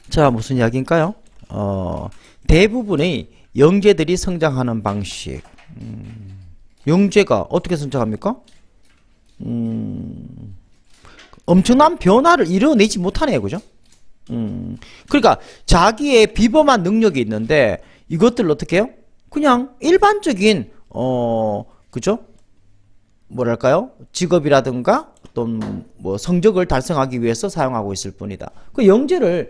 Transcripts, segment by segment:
자, 무슨 이야기인가요? 대부분의 영재들이 성장하는 방식. 영재가 어떻게 성장합니까? 엄청난 변화를 이뤄내지 못하네요. 그죠? 그러니까 자기의 비범한 능력이 있는데 이것들을 어떻게 해요? 그냥 일반적인 그죠? 뭐랄까요? 직업이라든가 어떤 뭐 성적을 달성하기 위해서 사용하고 있을 뿐이다. 그 영재는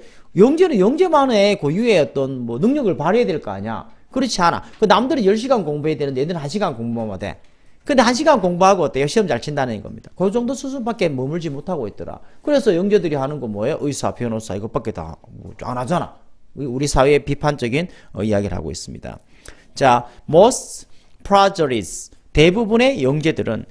영재만의 고유의 어떤 뭐 능력을 발휘해야 될 거 아니야. 그렇지 않아. 그 남들이 10시간 공부해야 되는데 얘들은 1시간 공부하면 돼. 근데 1시간 공부하고 어때요? 시험 잘 친다는 겁니다. 그 정도 수준밖에 머물지 못하고 있더라. 그래서 영재들이 하는 거 뭐예요? 의사, 변호사 이것밖에 다 안 하잖아. 우리 사회의 비판적인 이야기를 하고 있습니다. 자, most projects 대부분의 영재들은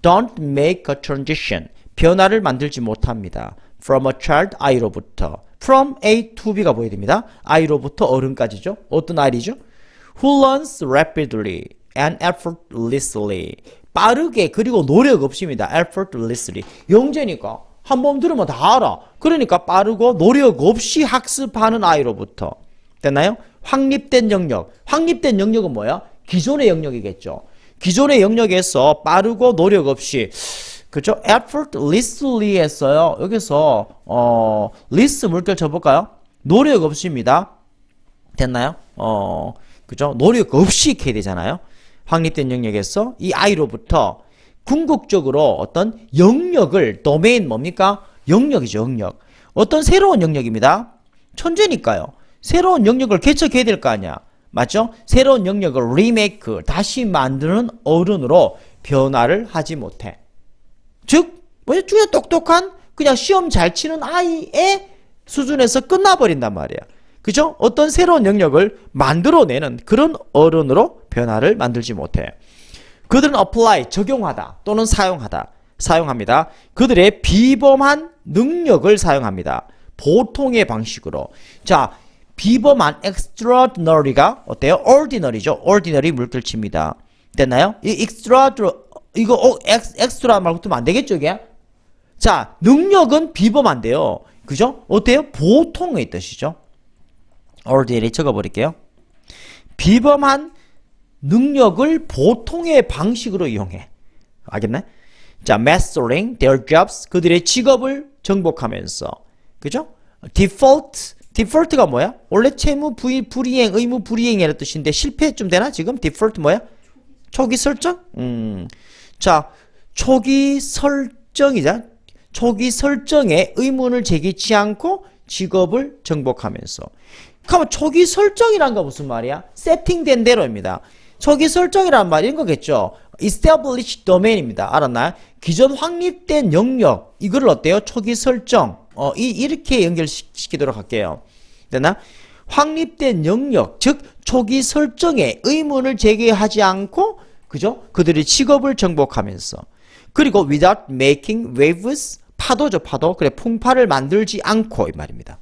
don't make a transition 변화를 만들지 못합니다. from a child I로부터 from A to B가 보여야 됩니다. I로부터 어른까지죠. 어떤 I죠? who learns rapidly and effortlessly 빠르게 그리고 노력 없이입니다. effortlessly 영재니까 한 번 들으면 다 알아. 그러니까 빠르고 노력 없이 학습하는 아이로부터 됐나요? 확립된 영역. 확립된 영역은 뭐야? 기존의 영역이겠죠. 기존의 영역에서 빠르고 노력 없이 그죠? effortlessly 했어요. 여기서 less 물결 쳐볼까요? 노력 없이입니다. 됐나요? 그죠? 노력 없이 이렇게 되잖아요. 확립된 영역에서 이 아이로부터 궁극적으로 어떤 영역을 도메인 뭡니까? 영역이죠. 영역. 어떤 새로운 영역입니다. 천재니까요. 새로운 영역을 개척해야 될 거 아니야. 맞죠? 새로운 영역을 리메이크 다시 만드는 어른으로 변화를 하지 못해. 즉 뭐야? 그냥 똑똑한 그냥 시험 잘 치는 아이의 수준에서 끝나버린단 말이야. 그죠? 어떤 새로운 영역을 만들어내는 그런 어른으로 변화를 만들지 못해. 그들은 apply, 적용하다 또는 사용합니다. 그들의 비범한 능력을 사용합니다. 보통의 방식으로. 자, 비범한 extraordinary가 어때요? ordinary죠. ordinary 물결칩니다. 됐나요? 이 이거 extra 말고 뜨면 안 되겠죠, 이게? 자, 능력은 비범한데요. 그죠? 어때요? 보통의 뜻이죠. ordinary 적어버릴게요. 비범한 능력을 보통의 방식으로 이용해. 알겠네? 자, mastering their jobs 그들의 직업을 정복하면서 그죠? default가 뭐야? 원래 채무 불이행, 의무 불이행이라는 뜻인데 실패쯤 되나? 지금 default 뭐야? 초기 설정? 자, 초기 설정이자 초기 설정에 의문을 제기치 않고 직업을 정복하면서. 그러면 초기 설정이란 거 무슨 말이야? 세팅된 대로입니다. 초기 설정이란 말인 거겠죠. established domain입니다. 알았나요? 기존 확립된 영역 이거를 어때요? 초기 설정 이렇게 연결시키도록 할게요. 됐나? 확립된 영역 즉 초기 설정에 의문을 제기하지 않고 그죠? 그들의 직업을 정복하면서 그리고 without making waves 파도죠 파도 그래 풍파를 만들지 않고 이 말입니다.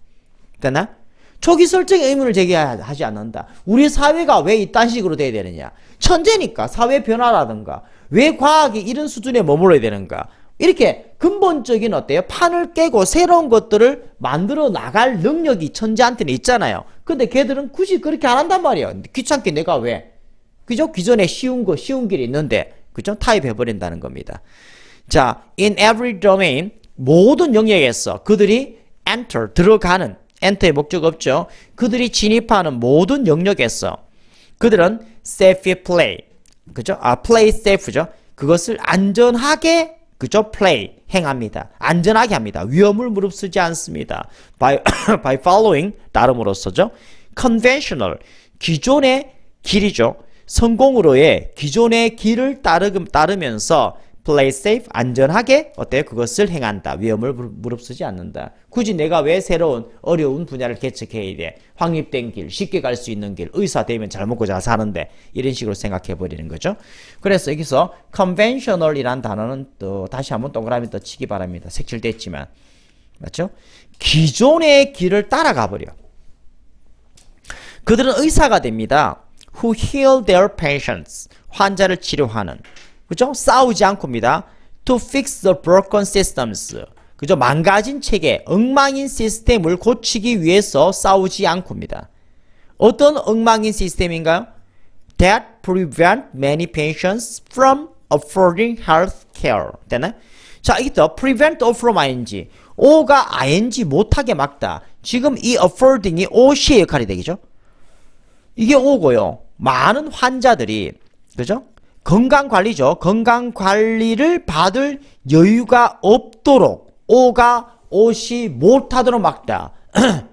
됐나? 초기 설정에 의문을 제기하지 않는다. 우리 사회가 왜 이딴 식으로 돼야 되느냐? 천재니까 사회 변화라든가 왜 과학이 이런 수준에 머물러야 되는가? 이렇게 근본적인 어때요? 판을 깨고 새로운 것들을 만들어 나갈 능력이 천재한테는 있잖아요. 근데 걔들은 굳이 그렇게 안 한단 말이에요. 귀찮게 내가 왜? 그죠? 기존에 쉬운 길이 있는데 그죠? 타입해버린다는 겁니다. 자, in every domain 모든 영역에서 그들이 enter 들어가는 엔터의 목적 없죠. 그들이 진입하는 모든 영역에서 그들은 safe play, 그죠? play safe죠. 그것을 안전하게, 그죠? play 행합니다. 안전하게 합니다. 위험을 무릅쓰지 않습니다. by following 따름으로써죠. conventional 기존의 길이죠. 성공으로의 기존의 길을 따르면서 play safe 안전하게 어때요? 그것을 행한다. 위험을 무릅쓰지 않는다. 굳이 내가 왜 새로운 어려운 분야를 개척해야 돼? 확립된 길, 쉽게 갈 수 있는 길, 의사 되면 잘 먹고 잘 사는데 이런 식으로 생각해 버리는 거죠. 그래서 여기서 conventional이란 단어는 또 다시 한번 동그라미 또 치기 바랍니다. 색칠됐지만 맞죠? 기존의 길을 따라가 버려. 그들은 의사가 됩니다. Who heal their patients 환자를 치료하는 그죠? 싸우지 않고입니다. To fix the broken systems. 그죠? 망가진 체계, 엉망인 시스템을 고치기 위해서 싸우지 않고입니다. 어떤 엉망인 시스템인가요? That prevent many patients from affording health care. 되나요? 자, 이게 또 prevent from ing. O가 ing 못하게 막다. 지금 이 affording이 O시의 역할이 되겠죠? 이게 O고요. 많은 환자들이, 그죠? 건강관리죠. 건강관리를 받을 여유가 없도록 O가 O시 못하도록 막다.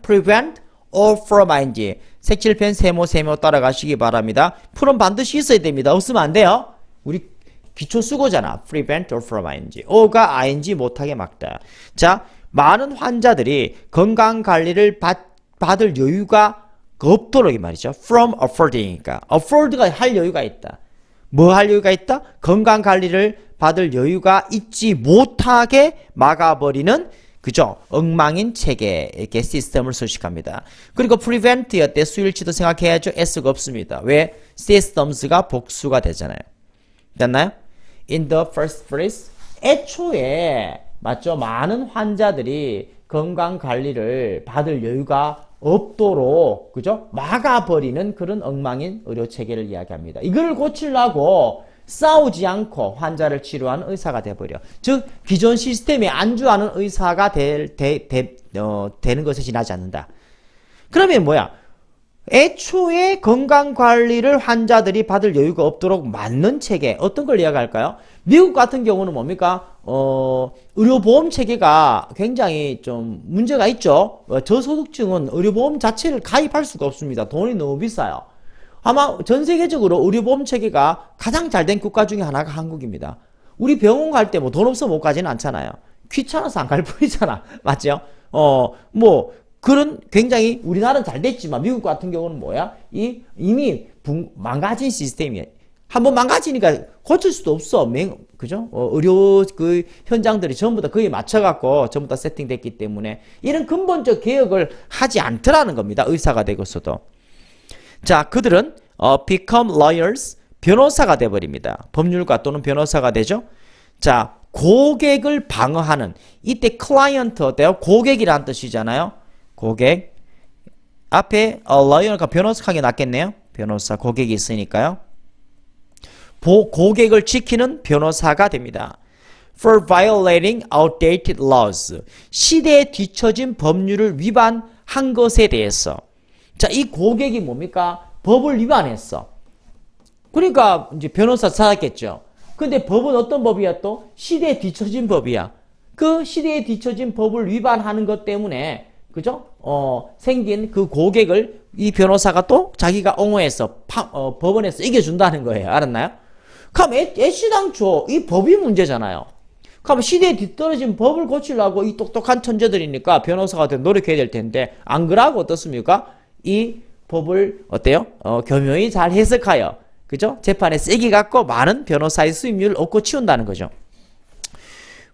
prevent or from ing. 색칠펜 세모 따라가시기 바랍니다. 풀은 반드시 있어야 됩니다. 없으면 안 돼요. 우리 기초 수고잖아. prevent or from ing. O가 ing 못하게 막다. 자, 많은 환자들이 건강관리를 받을 여유가 없도록 이 말이죠. from affording이니까. afford가 할 여유가 있다. 뭐 할 여유가 있다? 건강관리를 받을 여유가 있지 못하게 막아버리는, 그죠? 엉망인 체계, 이렇게 시스템을 수식합니다. 그리고 prevent의 때 수일치도 생각해야죠. S가 없습니다. 왜? systems가 복수가 되잖아요. 됐나요? In the first place, 애초에 맞죠? 많은 환자들이 건강관리를 받을 여유가 없도록, 그죠? 막아버리는 그런 엉망인 의료체계를 이야기합니다. 이걸 고치려고 싸우지 않고 환자를 치료하는 의사가 돼버려. 즉, 기존 시스템에 안주하는 의사가 되는 것에 지나지 않는다. 그러면 뭐야? 애초에 건강관리를 환자들이 받을 여유가 없도록 맞는 체계, 어떤 걸 이야기할까요? 미국 같은 경우는 뭡니까? 의료보험 체계가 굉장히 좀 문제가 있죠. 저소득층은 의료보험 자체를 가입할 수가 없습니다. 돈이 너무 비싸요. 아마 전 세계적으로 의료보험 체계가 가장 잘된 국가 중에 하나가 한국입니다. 우리 병원 갈 때 뭐 돈 없어 못 가지는 않잖아요. 귀찮아서 안 갈 뿐이잖아. 맞죠? 그런 굉장히 우리나라는 잘 됐지만 미국 같은 경우는 뭐야? 이미 망가진 시스템이에요. 한번 망가지니까 고칠 수도 없어. 그죠? 의료 그 현장들이 전부 다 거기에 맞춰갖고 전부 다 세팅됐기 때문에 이런 근본적 개혁을 하지 않더라는 겁니다. 의사가 되고서도. 자, 그들은 become lawyers, 변호사가 돼버립니다. 법률가 또는 변호사가 되죠. 자, 고객을 방어하는, 이때 client 어때요? 고객이라는 뜻이잖아요. 고객 앞에 lawyer가 변호사 하게 낫겠네요. 변호사, 고객이 있으니까요. 고객을 지키는 변호사가 됩니다. For violating outdated laws, 시대에 뒤처진 법률을 위반한 것에 대해서. 자, 이 고객이 뭡니까? 법을 위반했어. 그러니까 이제 변호사 찾았겠죠. 근데 법은 어떤 법이야 또? 시대에 뒤처진 법이야. 그 시대에 뒤처진 법을 위반하는 것 때문에, 그죠? 생긴 그 고객을 이 변호사가 또 자기가 옹호해서 법원에서 이겨준다는 거예요. 알았나요? 그럼 애시당초 이 법이 문제잖아요. 그럼 시대에 뒤떨어진 법을 고치려고 이 똑똑한 천재들이니까 변호사가 노력해야 될 텐데, 안 그러고 어떻습니까? 이 법을 어때요? 교묘히 잘 해석하여, 그죠? 재판에 세게 갖고 많은 변호사의 수임료를 얻고 치운다는 거죠.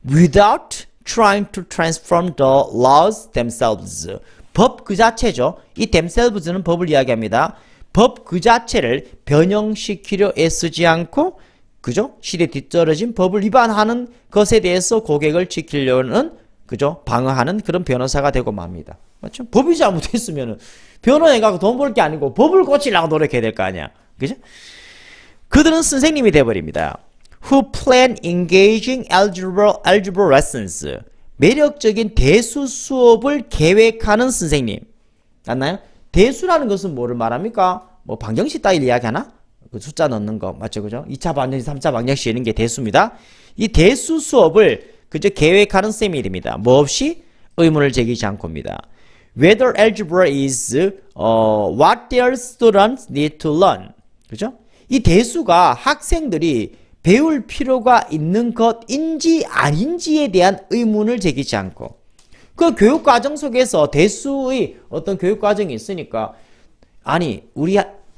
Without trying to transform the laws themselves. 법 그 자체죠. 이 themselves는 법을 이야기합니다. 법 그 자체를 변형시키려 애쓰지 않고, 그죠? 시대에 뒤떨어진 법을 위반하는 것에 대해서 고객을 지키려는, 그죠? 방어하는 그런 변호사가 되고 맙니다. 맞죠? 법이 잘못했으면은 변호해 갖고 돈 벌 게 아니고 법을 고치려고 노력해야 될 거 아니야. 그죠? 그들은 선생님이 돼버립니다. Who plan engaging algebra lessons. 매력적인 대수 수업을 계획하는 선생님. 맞나요? 대수라는 것은 뭐를 말합니까? 뭐 방정식 따위를 이야기하나? 그 숫자 넣는 거 맞죠, 그죠? 2차 방정식, 3차 방정식 이런 게 대수입니다. 이 대수 수업을 그저 계획하는 셈이 됩니다. 뭐 없이 의문을 제기지 않고입니다. Whether algebra is what their students need to learn. 그죠? 이 대수가 학생들이 배울 필요가 있는 것인지 아닌지에 대한 의문을 제기지 않고, 그 교육과정 속에서 대수의 어떤 교육과정이 있으니까, 아니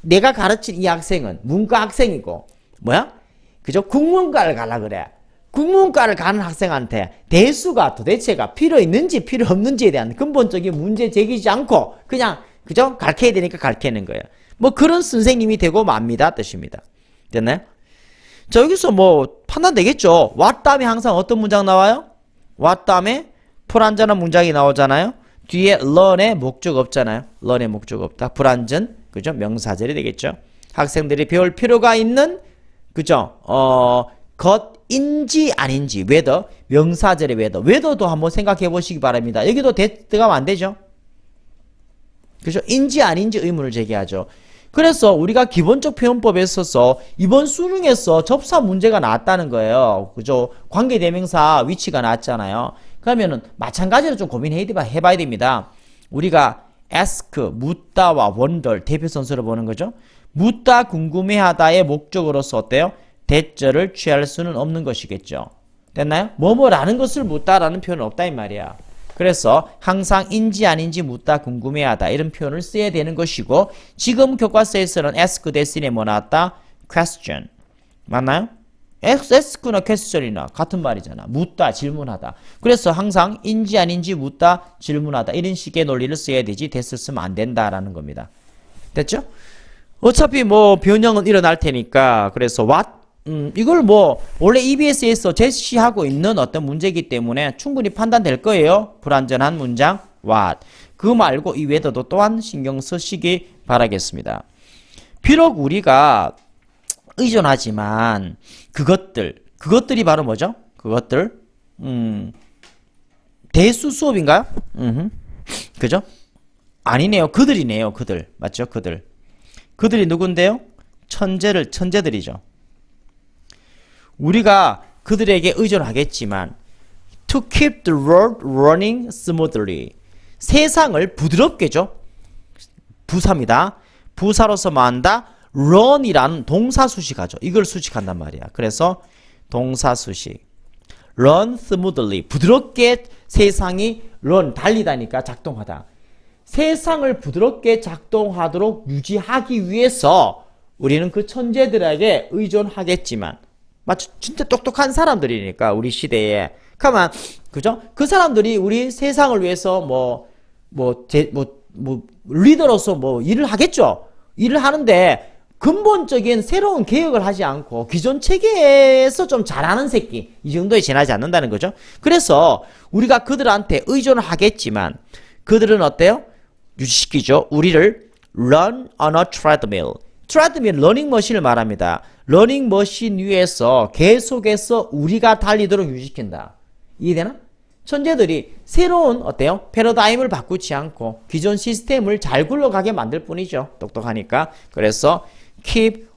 내가 가르친 이 학생은 문과 학생이고 뭐야? 그죠? 국문과를 가려 그래. 국문과를 가는 학생한테 대수가 도대체가 필요 있는지 필요 없는지에 대한 근본적인 문제 제기지 않고 그냥, 그죠? 가르쳐야 되니까 가르치는 거예요. 뭐 그런 선생님이 되고 맙니다 뜻입니다. 됐나요? 자, 여기서 뭐 판단되겠죠. what 다음에 항상 어떤 문장 나와요? what 다음에 불완전한 문장이 나오잖아요. 뒤에 learn의 목적 없잖아요. learn의 목적 없다. 불완전, 그죠? 명사절이 되겠죠. 학생들이 배울 필요가 있는, 그죠? 것인지 아닌지, whether, 명사절의 whether도 한번 생각해 보시기 바랍니다. 여기도 들어가면 안 되죠. 그죠? 인지 아닌지 의문을 제기하죠. 그래서 우리가 기본적 표현법에 있어서 이번 수능에서 접사 문제가 나왔다는 거예요. 그죠? 관계대명사 위치가 나왔잖아요. 그러면은 마찬가지로 좀 고민해봐야 됩니다. 우리가 ask, 묻다와 wonder 대표 선수를 보는 거죠. 묻다, 궁금해하다의 목적으로서 어때요? 대절을 취할 수는 없는 것이겠죠. 됐나요? 뭐뭐라는 것을 묻다라는 표현은 없다 이 말이야. 그래서 항상 인지 아닌지 묻다 궁금해하다 이런 표현을 써야 되는 것이고 지금 교과서에서는 ask 대신에 뭐 나왔다? question. 맞나요? ask나 question이나 같은 말이잖아. 묻다, 질문하다. 그래서 항상 인지 아닌지 묻다, 질문하다 이런 식의 논리를 써야 되지 that을 쓰면 안 된다라는 겁니다. 됐죠? 어차피 뭐 변형은 일어날 테니까 그래서 what? 이걸 뭐 원래 EBS에서 제시하고 있는 어떤 문제이기 때문에 충분히 판단될 거예요. 불완전한 문장 what. 그거 말고 이 whether도 또한 신경 쓰시기 바라겠습니다. 비록 우리가 의존하지만 그것들이 바로 뭐죠? 그것들 대수 수업인가요? 그죠? 아니네요. 그들이네요. 그들. 맞죠? 그들이 누군데요? 천재들이죠. 우리가 그들에게 의존하겠지만 to keep the world running smoothly 세상을 부드럽게죠. 부사입니다. 부사로서 뭐 한다? run이라는 동사 수식하죠. 이걸 수식한단 말이야. 그래서 동사 수식 run smoothly 부드럽게 세상이 run 달리다니까 작동하다. 세상을 부드럽게 작동하도록 유지하기 위해서 우리는 그 천재들에게 의존하겠지만 맞죠? 진짜 똑똑한 사람들이니까 우리 시대에 가만 그죠? 그 사람들이 우리 세상을 위해서 리더로서 뭐 일을 하겠죠. 일을 하는데 근본적인 새로운 개혁을 하지 않고 기존 체계에서 좀 잘하는 새끼 이 정도에 지나지 않는다는 거죠. 그래서 우리가 그들한테 의존을 하겠지만 그들은 어때요? 유지시키죠. 우리를 run on a treadmill. treadmill 러닝머신을 말합니다. 러닝머신 위에서 계속해서 우리가 달리도록 유지시킨다. 이해되나? 천재들이 새로운 어때요? 패러다임을 바꾸지 않고 기존 시스템을 잘 굴러가게 만들 뿐이죠. 똑똑하니까. 그래서 keep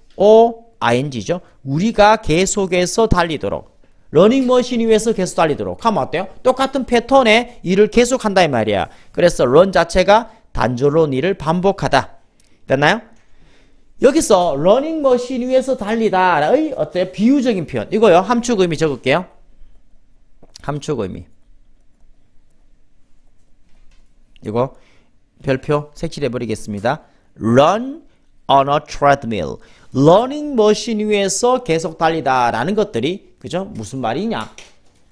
ing죠. 우리가 계속해서 달리도록 러닝머신 위에서 계속 달리도록 하면 어때요? 똑같은 패턴의 일을 계속한다 이 말이야. 그래서 run 자체가 단조로운 일을 반복하다. 됐나요? 여기서 러닝머신 위에서 달리다의 어때요? 비유적인 표현. 이거요. 함축 의미 적을게요. 함축 의미. 이거 별표 색칠해 버리겠습니다. Run on a treadmill. 러닝머신 위에서 계속 달리다라는 것들이 그죠? 무슨 말이냐?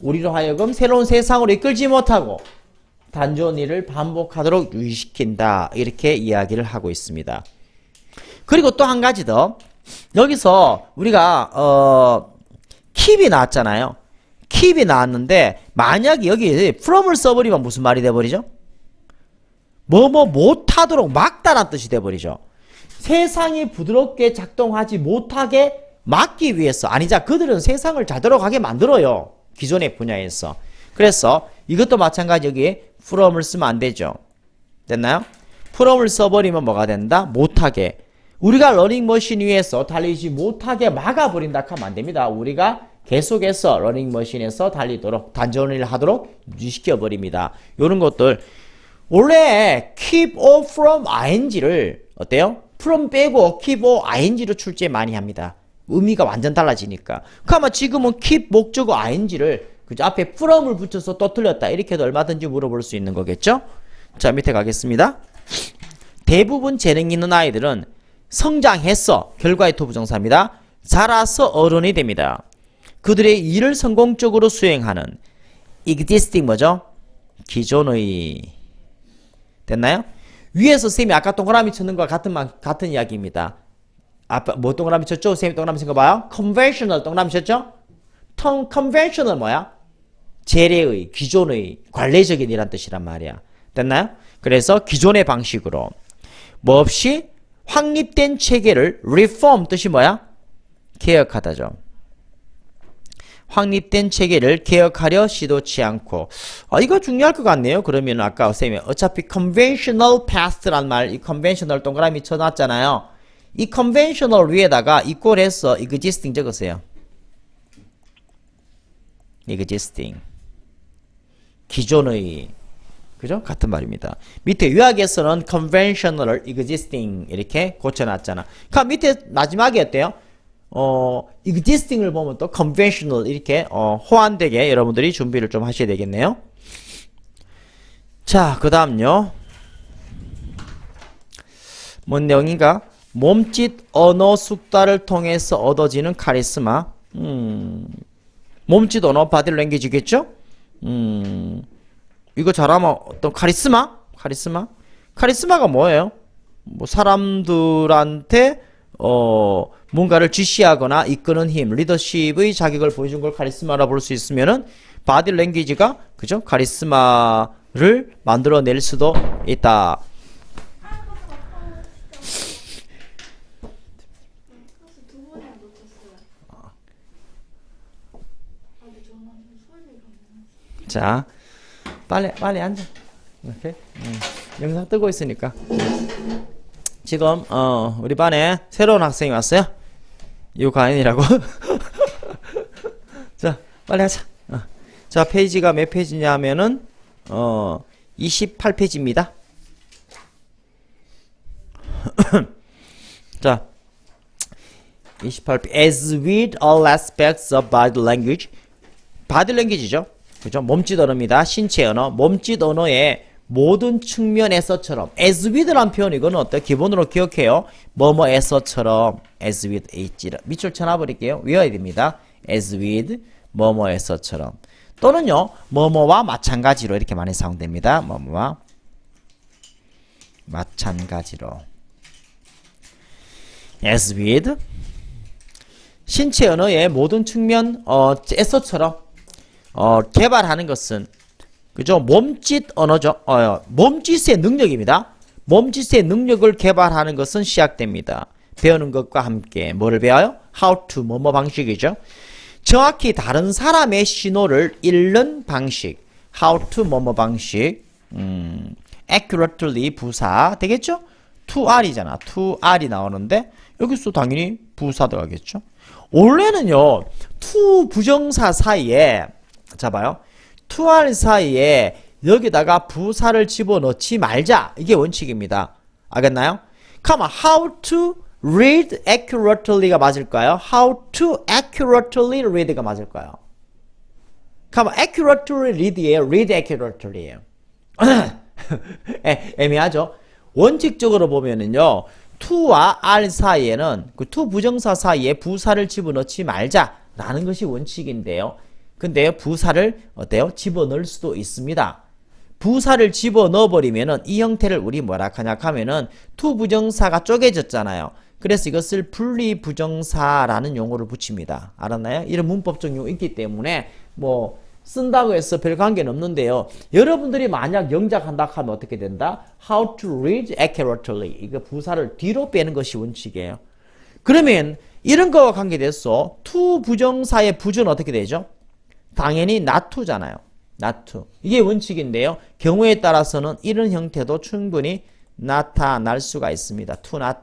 우리로 하여금 새로운 세상으로 이끌지 못하고 단조로운 일을 반복하도록 유지시킨다. 이렇게 이야기를 하고 있습니다. 그리고 또 한 가지 더. 여기서 우리가 keep이 나왔잖아요. keep이 나왔는데 만약에 여기 from을 써버리면 무슨 말이 돼버리죠? 못하도록 막다란 뜻이 돼버리죠. 세상이 부드럽게 작동하지 못하게 막기 위해서 아니자 그들은 세상을 잘 돌아가게 만들어요. 기존의 분야에서. 그래서 이것도 마찬가지 여기 from을 쓰면 안 되죠. 됐나요? from을 써버리면 뭐가 된다? 못하게. 우리가 러닝머신 위에서 달리지 못하게 막아버린다 하면 안 됩니다. 우리가 계속해서 러닝머신에서 달리도록 단전을 하도록 유지시켜버립니다. 이런 것들 원래 keep or from ing를 어때요? from 빼고 keep or ing로 출제 많이 합니다. 의미가 완전 달라지니까. 그러면 지금은 keep 목적어 ing를 그죠? 앞에 from을 붙여서 또 틀렸다. 이렇게도 얼마든지 물어볼 수 있는 거겠죠? 자, 밑에 가겠습니다. 대부분 재능 있는 아이들은 성장했어. 결과의 토부정사입니다. 자라서 어른이 됩니다. 그들의 일을 성공적으로 수행하는 existing 뭐죠? 기존의. 됐나요? 위에서 쌤이 아까 동그라미 쳤는 거와 같은 이야기입니다. 아까 뭐 동그라미 쳤죠? 쌤이 동그라미 친 거 봐요. conventional 동그라미 쳤죠? conventional 뭐야? 재래의, 기존의, 관례적인 이란 뜻이란 말이야. 됐나요? 그래서 기존의 방식으로 뭐 없이 확립된 체계를 reform 뜻이 뭐야? 개혁하다죠. 확립된 체계를 개혁하려 시도치 않고 이거 중요할 것 같네요. 그러면 아까 쌤이 어차피 conventional past란 말, 이 conventional 동그라미 쳐놨잖아요. 이 conventional 위에다가 equal해서 existing 적으세요. existing 기존의 그죠? 같은 말입니다. 밑에 유학에서는 conventional을 existing 이렇게 고쳐놨잖아. 그럼 밑에 마지막에 어때요? existing을 보면 또 conventional 이렇게 호환되게 여러분들이 준비를 좀 하셔야 되겠네요. 자, 그 다음요. 뭔 내용인가? 몸짓 언어 숙달을 통해서 얻어지는 카리스마. 몸짓 언어 바디 랭귀지겠죠? 이거 잘하면 어떤 카리스마? 카리스마가 뭐예요? 뭐 사람들한테 뭔가를 지시하거나 이끄는 힘, 리더십의 자격을 보여준 걸 카리스마라 볼 수 있으면은 바디 랭귀지가 그죠? 카리스마를 만들어낼 수도 있다. 자, 빨리 앉아. 이렇게 영상 뜨고 있으니까. 지금 우리 반에 새로운 학생이 왔어요. 유가인이라고. 자, 빨리 하자. 자, 페이지가 몇 페이지냐면은 28페이지입니다. 자, 28페이지. As with all aspects of body language. body language죠. 그죠? 몸짓 언어입니다. 신체 언어. 몸짓 언어의 모든 측면에서처럼 as with라는 표현 이거는 어때요? 기본으로 기억해요. 뭐뭐에서처럼 as with h를 밑줄 쳐놔버릴게요. 외워야 됩니다. as with 뭐뭐에서처럼 또는요 뭐뭐와 마찬가지로 이렇게 많이 사용됩니다. 뭐뭐와 마찬가지로 as with 신체 언어의 모든 측면 에서처럼 개발하는 것은 그죠? 몸짓 언어죠. 몸짓의 능력입니다. 몸짓의 능력을 개발하는 것은 시작됩니다. 배우는 것과 함께 뭐를 배워요? How to 뭐뭐 방식이죠. 정확히 다른 사람의 신호를 읽는 방식. How to 뭐뭐 방식. Accurately 부사 되겠죠? to R이잖아. to R이 나오는데 여기서 당연히 부사 들어가겠죠. 원래는요. to 부정사 사이에 자 봐요. to R 사이에 여기다가 부사를 집어넣지 말자. 이게 원칙입니다. 알겠나요? 그럼 how to read accurately가 맞을까요? How to accurately read가 맞을까요? 그럼 accurately read예요? read accurately예요? 애매하죠? 원칙적으로 보면은요. to와 R 사이에는 그 to 부정사 사이에 부사를 집어넣지 말자라는 것이 원칙인데요. 근데 부사를 어때요? 집어넣을 수도 있습니다. 부사를 집어넣어 버리면은 이 형태를 우리 뭐라 하냐 하면은 to 부정사가 쪼개졌잖아요. 그래서 이것을 분리 부정사라는 용어를 붙입니다. 알았나요? 이런 문법적 용어 있기 때문에 뭐 쓴다고 해서 별 관계는 없는데요. 여러분들이 만약 영작한다 하면 어떻게 된다? How to read accurately. 이거 부사를 뒤로 빼는 것이 원칙이에요. 그러면 이런 거와 관계돼서 to 부정사의 부주는 어떻게 되죠? 당연히 not to잖아요. not to. 이게 원칙인데요. 경우에 따라서는 이런 형태도 충분히 나타날 수가 있습니다. to not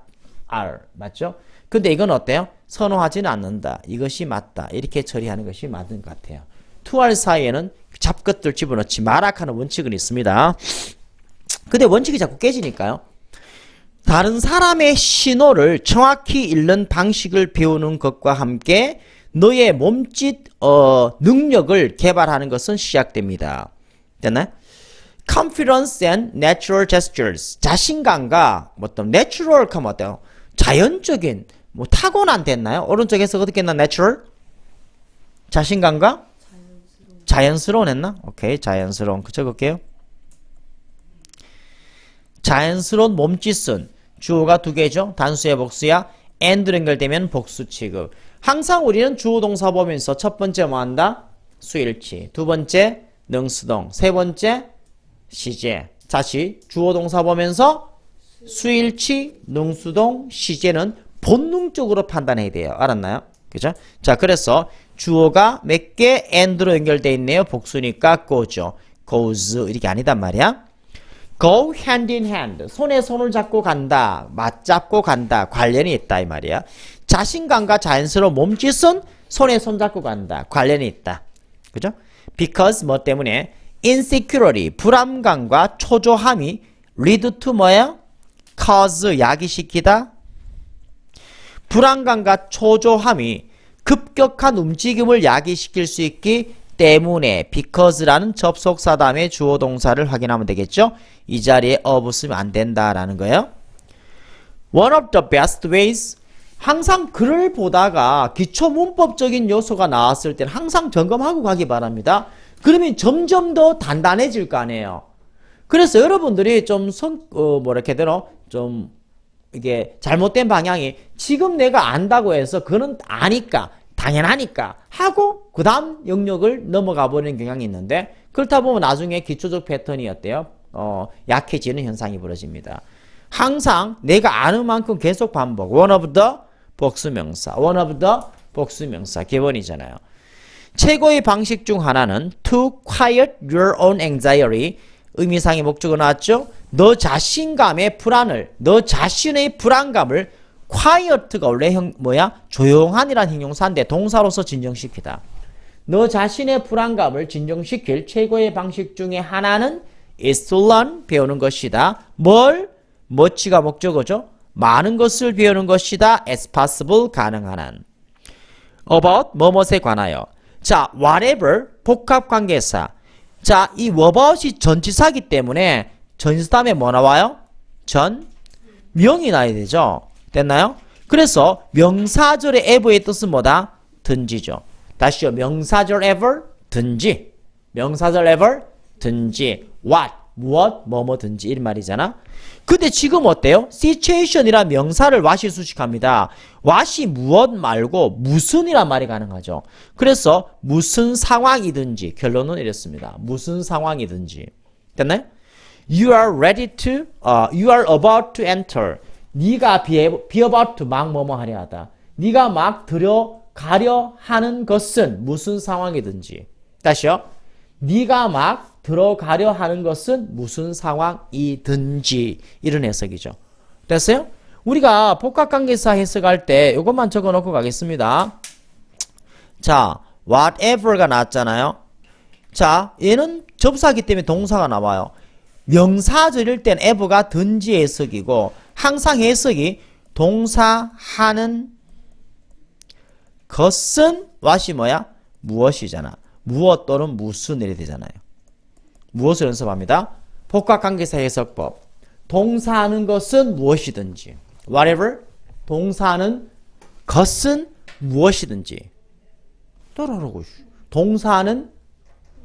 are. 맞죠? 근데 이건 어때요? 선호하지는 않는다. 이것이 맞다. 이렇게 처리하는 것이 맞는 것 같아요. to are 사이에는 잡것들 집어넣지 마라 하는 원칙은 있습니다. 근데 원칙이 자꾸 깨지니까요. 다른 사람의 신호를 정확히 읽는 방식을 배우는 것과 함께 너의 몸짓 능력을 개발하는 것은 시작됩니다. 됐나요? Confidence and natural gestures. 자신감과 어떤 natural 하면 어때요? 자연적인 뭐 타고난 됐나요? 오른쪽에서 어떻게 했나? natural? 자신감과 자연스러운 했나? 오케이. 자연스러운. 그 적을게요. 자연스러운 몸짓은 주어가 두 개죠. 단수야 복수야. and로 연결되면 복수 취급. 항상 우리는 주어 동사 보면서 첫 번째 뭐 한다? 수일치. 두 번째 능수동. 세 번째 시제. 다시 주어 동사 보면서 수일치, 능수동, 시제는 본능적으로 판단해야 돼요. 알았나요? 그죠? 자, 그래서 주어가 몇 개 and로 연결되어 있네요. 복수니까 go죠. goes 이렇게 아니단 말이야. go hand in hand. 손에 손을 잡고 간다. 맞잡고 간다. 관련이 있다 이 말이야. 자신감과 자연스러운 몸짓은 손에 손 잡고 간다. 관련이 있다. 그죠? because 뭐 때문에 insecurity 불안감과 초조함이 lead to 뭐야? cause 야기시키다. 불안감과 초조함이 급격한 움직임을 야기시킬 수 있기 때문에 because라는 접속사 다음에 주어 동사를 확인하면 되겠죠? 이 자리에 of 쓰면 안 된다라는 거예요. One of the best ways 항상 글을 보다가 기초 문법적인 요소가 나왔을 때는 항상 점검하고 가기 바랍니다. 그러면 점점 더 단단해질 거 아니에요. 그래서 여러분들이 좀 뭐랄까 되노? 좀 이게 잘못된 방향이 지금 내가 안다고 해서 그는 아니까 당연하니까 하고 그 다음 영역을 넘어가 버리는 경향이 있는데 그렇다 보면 나중에 기초적 패턴이 어때요? 약해지는 현상이 벌어집니다. 항상 내가 아는 만큼 계속 반복. one of the 복수명사, one of the 복수명사 기본이잖아요. 최고의 방식 중 하나는 to quiet your own anxiety. 의미상의 목적어 나왔죠? 너 자신감의 불안을, 너 자신의 불안감을 quiet가 원래 조용한이란 형용사인데 동사로서 진정시키다. 너 자신의 불안감을 진정시킬 최고의 방식 중에 하나는 is to learn, 배우는 것이다. 뭘? much가 목적어죠? 많은 것을 배우는 것이다. as possible, 가능한 한. about, 뭐뭇에 관하여. 자, whatever, 복합관계사. 자, 이 about이 전치사기 때문에 전치사 다음에 뭐 나와요? 명이 나야 되죠. 됐나요? 그래서 명사절의 ever의 뜻은 뭐다? 든지죠. 다시요. 명사절 ever, 든지. 명사절 ever, 든지. what, 무엇, 뭐든지 이런 말이잖아. 근데 지금 어때요? situation이란 명사를 what이 수식합니다. what이 무엇 말고 무슨이란 말이 가능하죠. 그래서 무슨 상황이든지 결론은 이랬습니다. 무슨 상황이든지. 됐나요? You are ready to, you are about to enter. 네가 be about to 막 뭐뭐 하려 하다. 네가 막 들어가려 하는 것은 무슨 상황이든지. 다시요. 네가 막 들어가려 하는 것은 무슨 상황이든지 이런 해석이죠. 됐어요? 우리가 복합관계사 해석할 때 이것만 적어놓고 가겠습니다. 자, whatever가 나왔잖아요. 자, 얘는 접사하기 때문에 동사가 나와요. 명사절일 땐 ever가 든지 해석이고 항상 해석이 동사하는 것은 what이 뭐야? 무엇이잖아. 무엇 또는 무슨 이래 되잖아요. 무엇을 연습합니다. 복합관계사 해석법. 동사하는 것은 무엇이든지. whatever. 동사하는 것은 무엇이든지. 따라하라고. 동사하는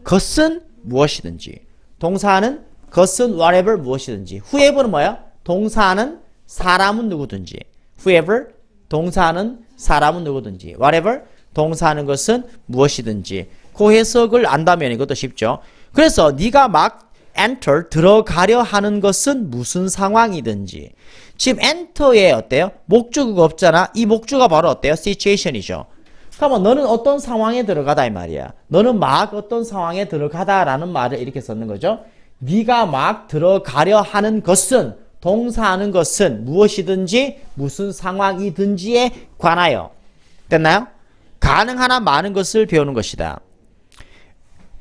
것은 무엇이든지. 동사하는 것은 whatever 무엇이든지. whoever는 뭐야? 동사하는 사람은 누구든지. whoever. 동사하는 사람은 누구든지. whatever. 동사하는 것은 무엇이든지. 그 해석을 안다면 이것도 쉽죠. 그래서 네가 막 enter 들어가려 하는 것은 무슨 상황이든지. 지금 enter에 어때요? 목적어가 없잖아. 이 목적어가 바로 어때요? situation이죠. 그러면 너는 어떤 상황에 들어가다 이 말이야. 너는 막 어떤 상황에 들어가다라는 말을 이렇게 썼는 거죠. 네가 막 들어가려 하는 것은 동사하는 것은 무엇이든지 무슨 상황이든지에 관하여. 됐나요? 가능한 한 많은 것을 배우는 것이다.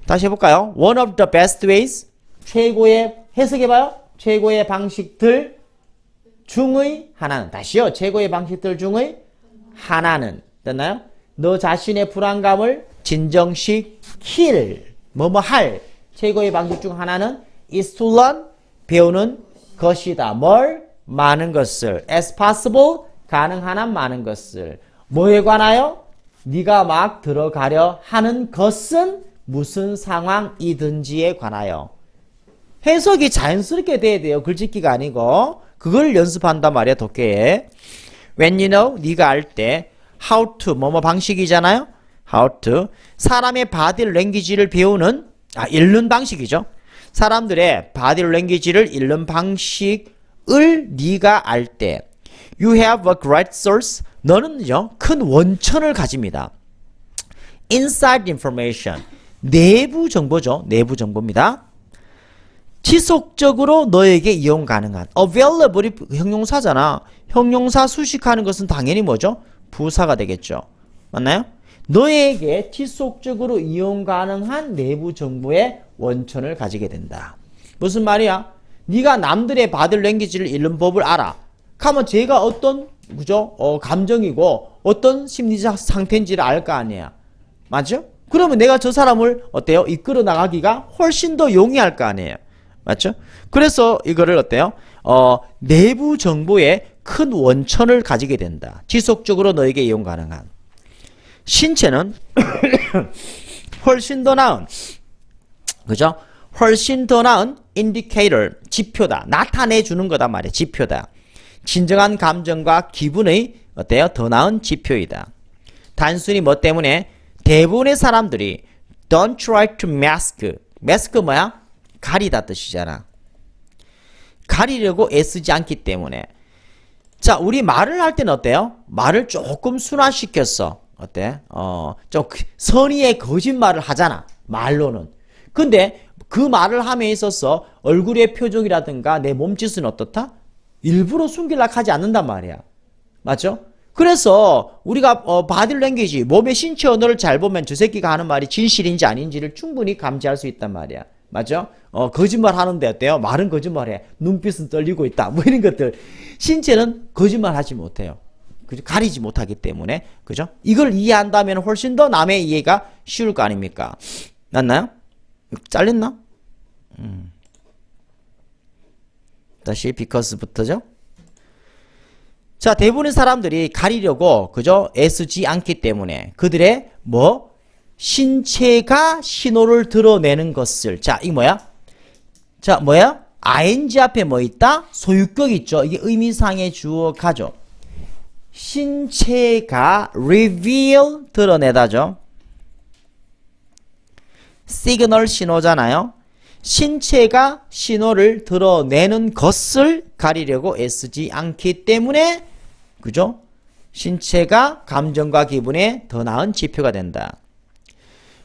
다시 해볼까요? One of the best ways. 최고의, 해석해봐요. 최고의 방식들 중의 하나는. 다시요. 최고의 방식들 중의 하나는. 됐나요? 너 자신의 불안감을 진정시킬, 할. 최고의 방식 중 하나는 is to learn, 배우는 것이다. 뭘? 많은 것을. as possible, 가능한 한 많은 것을. 뭐에 관하여? 네가 막 들어가려 하는 것은 무슨 상황이든지에 관하여. 해석이 자연스럽게 돼야 돼요. 글짓기가 아니고. 그걸 연습한단 말이야, 독해에. When you know, 네가 알 때 how to, 방식이잖아요. how to 사람의 body language를 배우는 읽는 방식이죠. 사람들의 body language를 읽는 방식을 네가 알 때 you have a great source 너는요 큰 원천을 가집니다. inside information 내부 정보죠. 내부 정보입니다. 지속적으로 너에게 이용 가능한 available이 형용사잖아. 형용사 수식하는 것은 당연히 뭐죠? 부사가 되겠죠. 맞나요? 너에게 지속적으로 이용 가능한 내부 정보의 원천을 가지게 된다. 무슨 말이야? 네가 남들의 body language를 읽는 법을 알아. 그러면 제가 어떤 그죠? 감정이고 어떤 심리적 상태인지를 알 거 아니야. 맞죠? 그러면 내가 저 사람을 어때요? 이끌어 나가기가 훨씬 더 용이할 거 아니에요. 맞죠? 그래서 이거를 어때요? 내부 정보의 큰 원천을 가지게 된다. 지속적으로 너에게 이용 가능한. 신체는 훨씬 더 나은, 그죠? 훨씬 더 나은 indicator, 지표다. 나타내 주는 거다 말이야. 지표다. 진정한 감정과 기분의 어때요? 더 나은 지표이다. 단순히 뭐 때문에 대부분의 사람들이 don't try to mask. mask 뭐야? 가리다 뜻이잖아. 가리려고 애쓰지 않기 때문에. 자, 우리 말을 할 때는 어때요? 말을 조금 순화시켰어. 어때? 좀 선의의 거짓말을 하잖아. 말로는. 근데 그 말을 함에 있어서 얼굴의 표정이라든가 내 몸짓은 어떻다? 일부러 숨기려고 하지 않는단 말이야. 맞죠? 그래서 우리가 바디 랭귀지, 몸의 신체 언어를 잘 보면 저 새끼가 하는 말이 진실인지 아닌지를 충분히 감지할 수 있단 말이야. 맞죠? 거짓말 하는데 어때요? 말은 거짓말해. 눈빛은 떨리고 있다. 뭐 이런 것들. 신체는 거짓말 하지 못해요. 그죠? 가리지 못하기 때문에. 그죠? 이걸 이해한다면 훨씬 더 남의 이해가 쉬울 거 아닙니까? 맞나요? 잘렸나? 다시 because부터죠. 자, 대부분의 사람들이 가리려고 그죠? 애쓰지 않기 때문에 그들의 뭐 신체가 신호를 드러내는 것을 자, 이게 뭐야? 자, 뭐야? ing 앞에 뭐 있다? 소유격 있죠. 이게 의미상의 주어 가죠. 신체가 reveal 드러내다죠. 시그널 신호잖아요. 신체가 신호를 드러내는 것을 가리려고 애쓰지 않기 때문에 그죠? 신체가 감정과 기분에 더 나은 지표가 된다.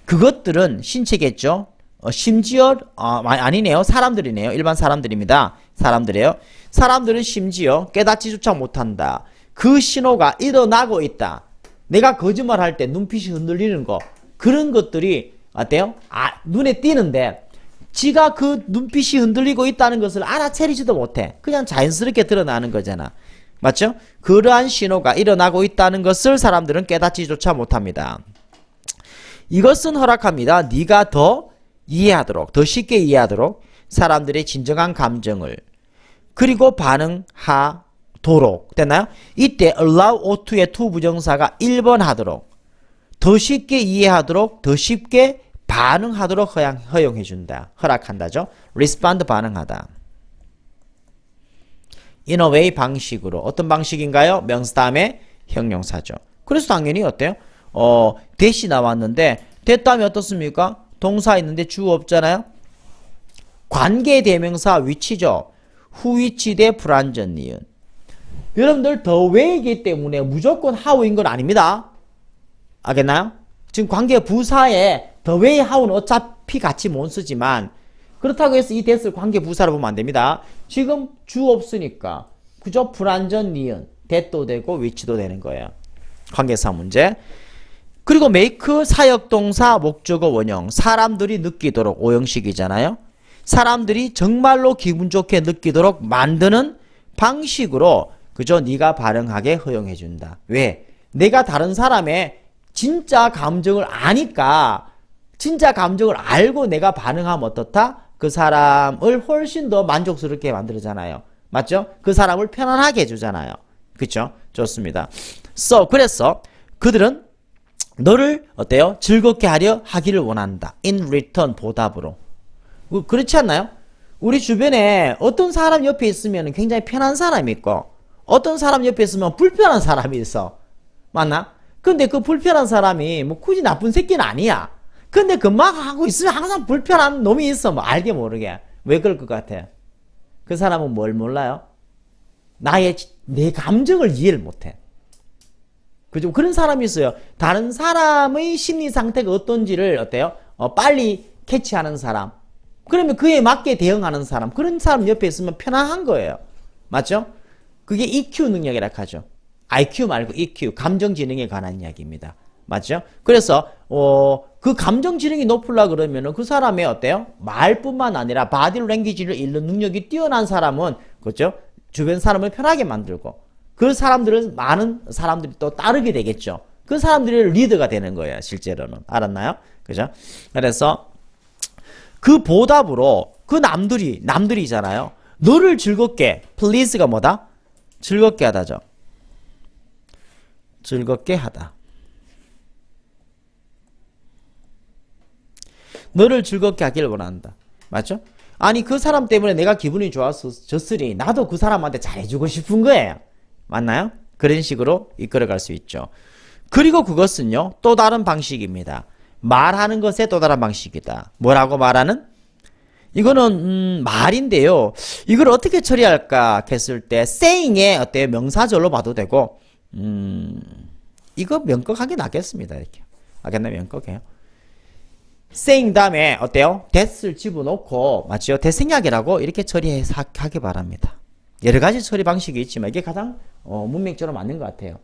그것들은 신체겠죠? 심지어 아니네요. 사람들이네요. 일반 사람들입니다. 사람들이에요. 사람들은 심지어 깨닫지조차 못한다. 그 신호가 일어나고 있다. 내가 거짓말할 때 눈빛이 흔들리는 거 그런 것들이 어때요? 눈에 띄는데 지가 그 눈빛이 흔들리고 있다는 것을 알아채리지도 못해. 그냥 자연스럽게 드러나는 거잖아. 맞죠? 그러한 신호가 일어나고 있다는 것을 사람들은 깨닫지조차 못합니다. 이것은 허락합니다. 네가 더 이해하도록, 더 쉽게 이해하도록 사람들의 진정한 감정을 그리고 반응하도록 됐나요? 이때 allow O2의 to 부정사가 1번 하도록 더 쉽게 이해하도록 더 쉽게 반응하도록 허용해준다. 허락한다죠. respond 반응하다. in a way 방식으로. 어떤 방식인가요? 명사 다음에 형용사죠. 그래서 당연히 어때요? 대시 나왔는데 됐다면 어떻습니까? 동사 있는데 주어 없잖아요. 관계대명사 위치죠. 후위치 대 불완전 니은. 여러분들 더 왜이기 때문에 무조건 how인 건 아닙니다. 알겠나요? 지금 관계 부사에 더 웨이 how는 어차피 같이 못 쓰지만 그렇다고 해서 이 that을 관계 부사로 보면 안 됩니다. 지금 주 없으니까 그죠? 불완전 니은 that도 되고 위치도 되는 거예요. 관계사 문제. 그리고 make 사역동사 목적어 원형 사람들이 느끼도록 오형식이잖아요. 사람들이 정말로 기분 좋게 느끼도록 만드는 방식으로 그죠? 네가 반응하게 허용해 준다. 왜? 내가 다른 사람의 진짜 감정을 아니까 진짜 감정을 알고 내가 반응하면 어떻다? 그 사람을 훨씬 더 만족스럽게 만들잖아요. 맞죠? 그 사람을 편안하게 해주잖아요. 그쵸? 좋습니다. 그래서 그들은 너를 어때요? 즐겁게 하려 하기를 원한다. in return 보답으로. 그렇지 않나요? 우리 주변에 어떤 사람 옆에 있으면 굉장히 편한 사람이 있고 어떤 사람 옆에 있으면 불편한 사람이 있어. 맞나? 근데 그 불편한 사람이 뭐 굳이 나쁜 새끼는 아니야. 근데 그만 하고 있으면 항상 불편한 놈이 있어. 뭐 알게 모르게. 왜 그럴 것 같아? 그 사람은 뭘 몰라요? 내 감정을 이해를 못해. 그죠? 그런 사람이 있어요. 다른 사람의 심리 상태가 어떤지를 어때요? 빨리 캐치하는 사람. 그러면 그에 맞게 대응하는 사람. 그런 사람 옆에 있으면 편안한 거예요. 맞죠? 그게 EQ 능력이라 하죠. IQ 말고 EQ, 감정지능에 관한 이야기입니다. 맞죠? 그래서 그 감정지능이 높으려고 그러면은 그 사람의 어때요? 말뿐만 아니라 바디 랭귀지를 읽는 능력이 뛰어난 사람은 그렇죠? 주변 사람을 편하게 만들고 그 사람들은 많은 사람들이 또 따르게 되겠죠. 그 사람들이 리더가 되는 거예요. 실제로는. 알았나요? 그죠? 그래서 그 보답으로 그 남들이잖아요. 너를 즐겁게, please가 뭐다? 즐겁게 하다죠. 즐겁게 하다. 너를 즐겁게 하길 원한다. 맞죠? 아니 그 사람 때문에 내가 기분이 좋았으니 나도 그 사람한테 잘해주고 싶은 거예요. 맞나요? 그런 식으로 이끌어갈 수 있죠. 그리고 그것은요. 또 다른 방식입니다. 말하는 것의 또 다른 방식이다. 뭐라고 말하는? 이거는 말인데요. 이걸 어떻게 처리할까 했을 때 saying의 어때요? 명사절로 봐도 되고 이거 명격하게 낫겠습니다. 이렇게. 알겠나요? 명격해요. saying 다음에 어때요? that을 집어넣고 맞죠? 대생략이라고 이렇게 처리하기 바랍니다. 여러 가지 처리 방식이 있지만 이게 가장 문맥적으로 맞는 것 같아요.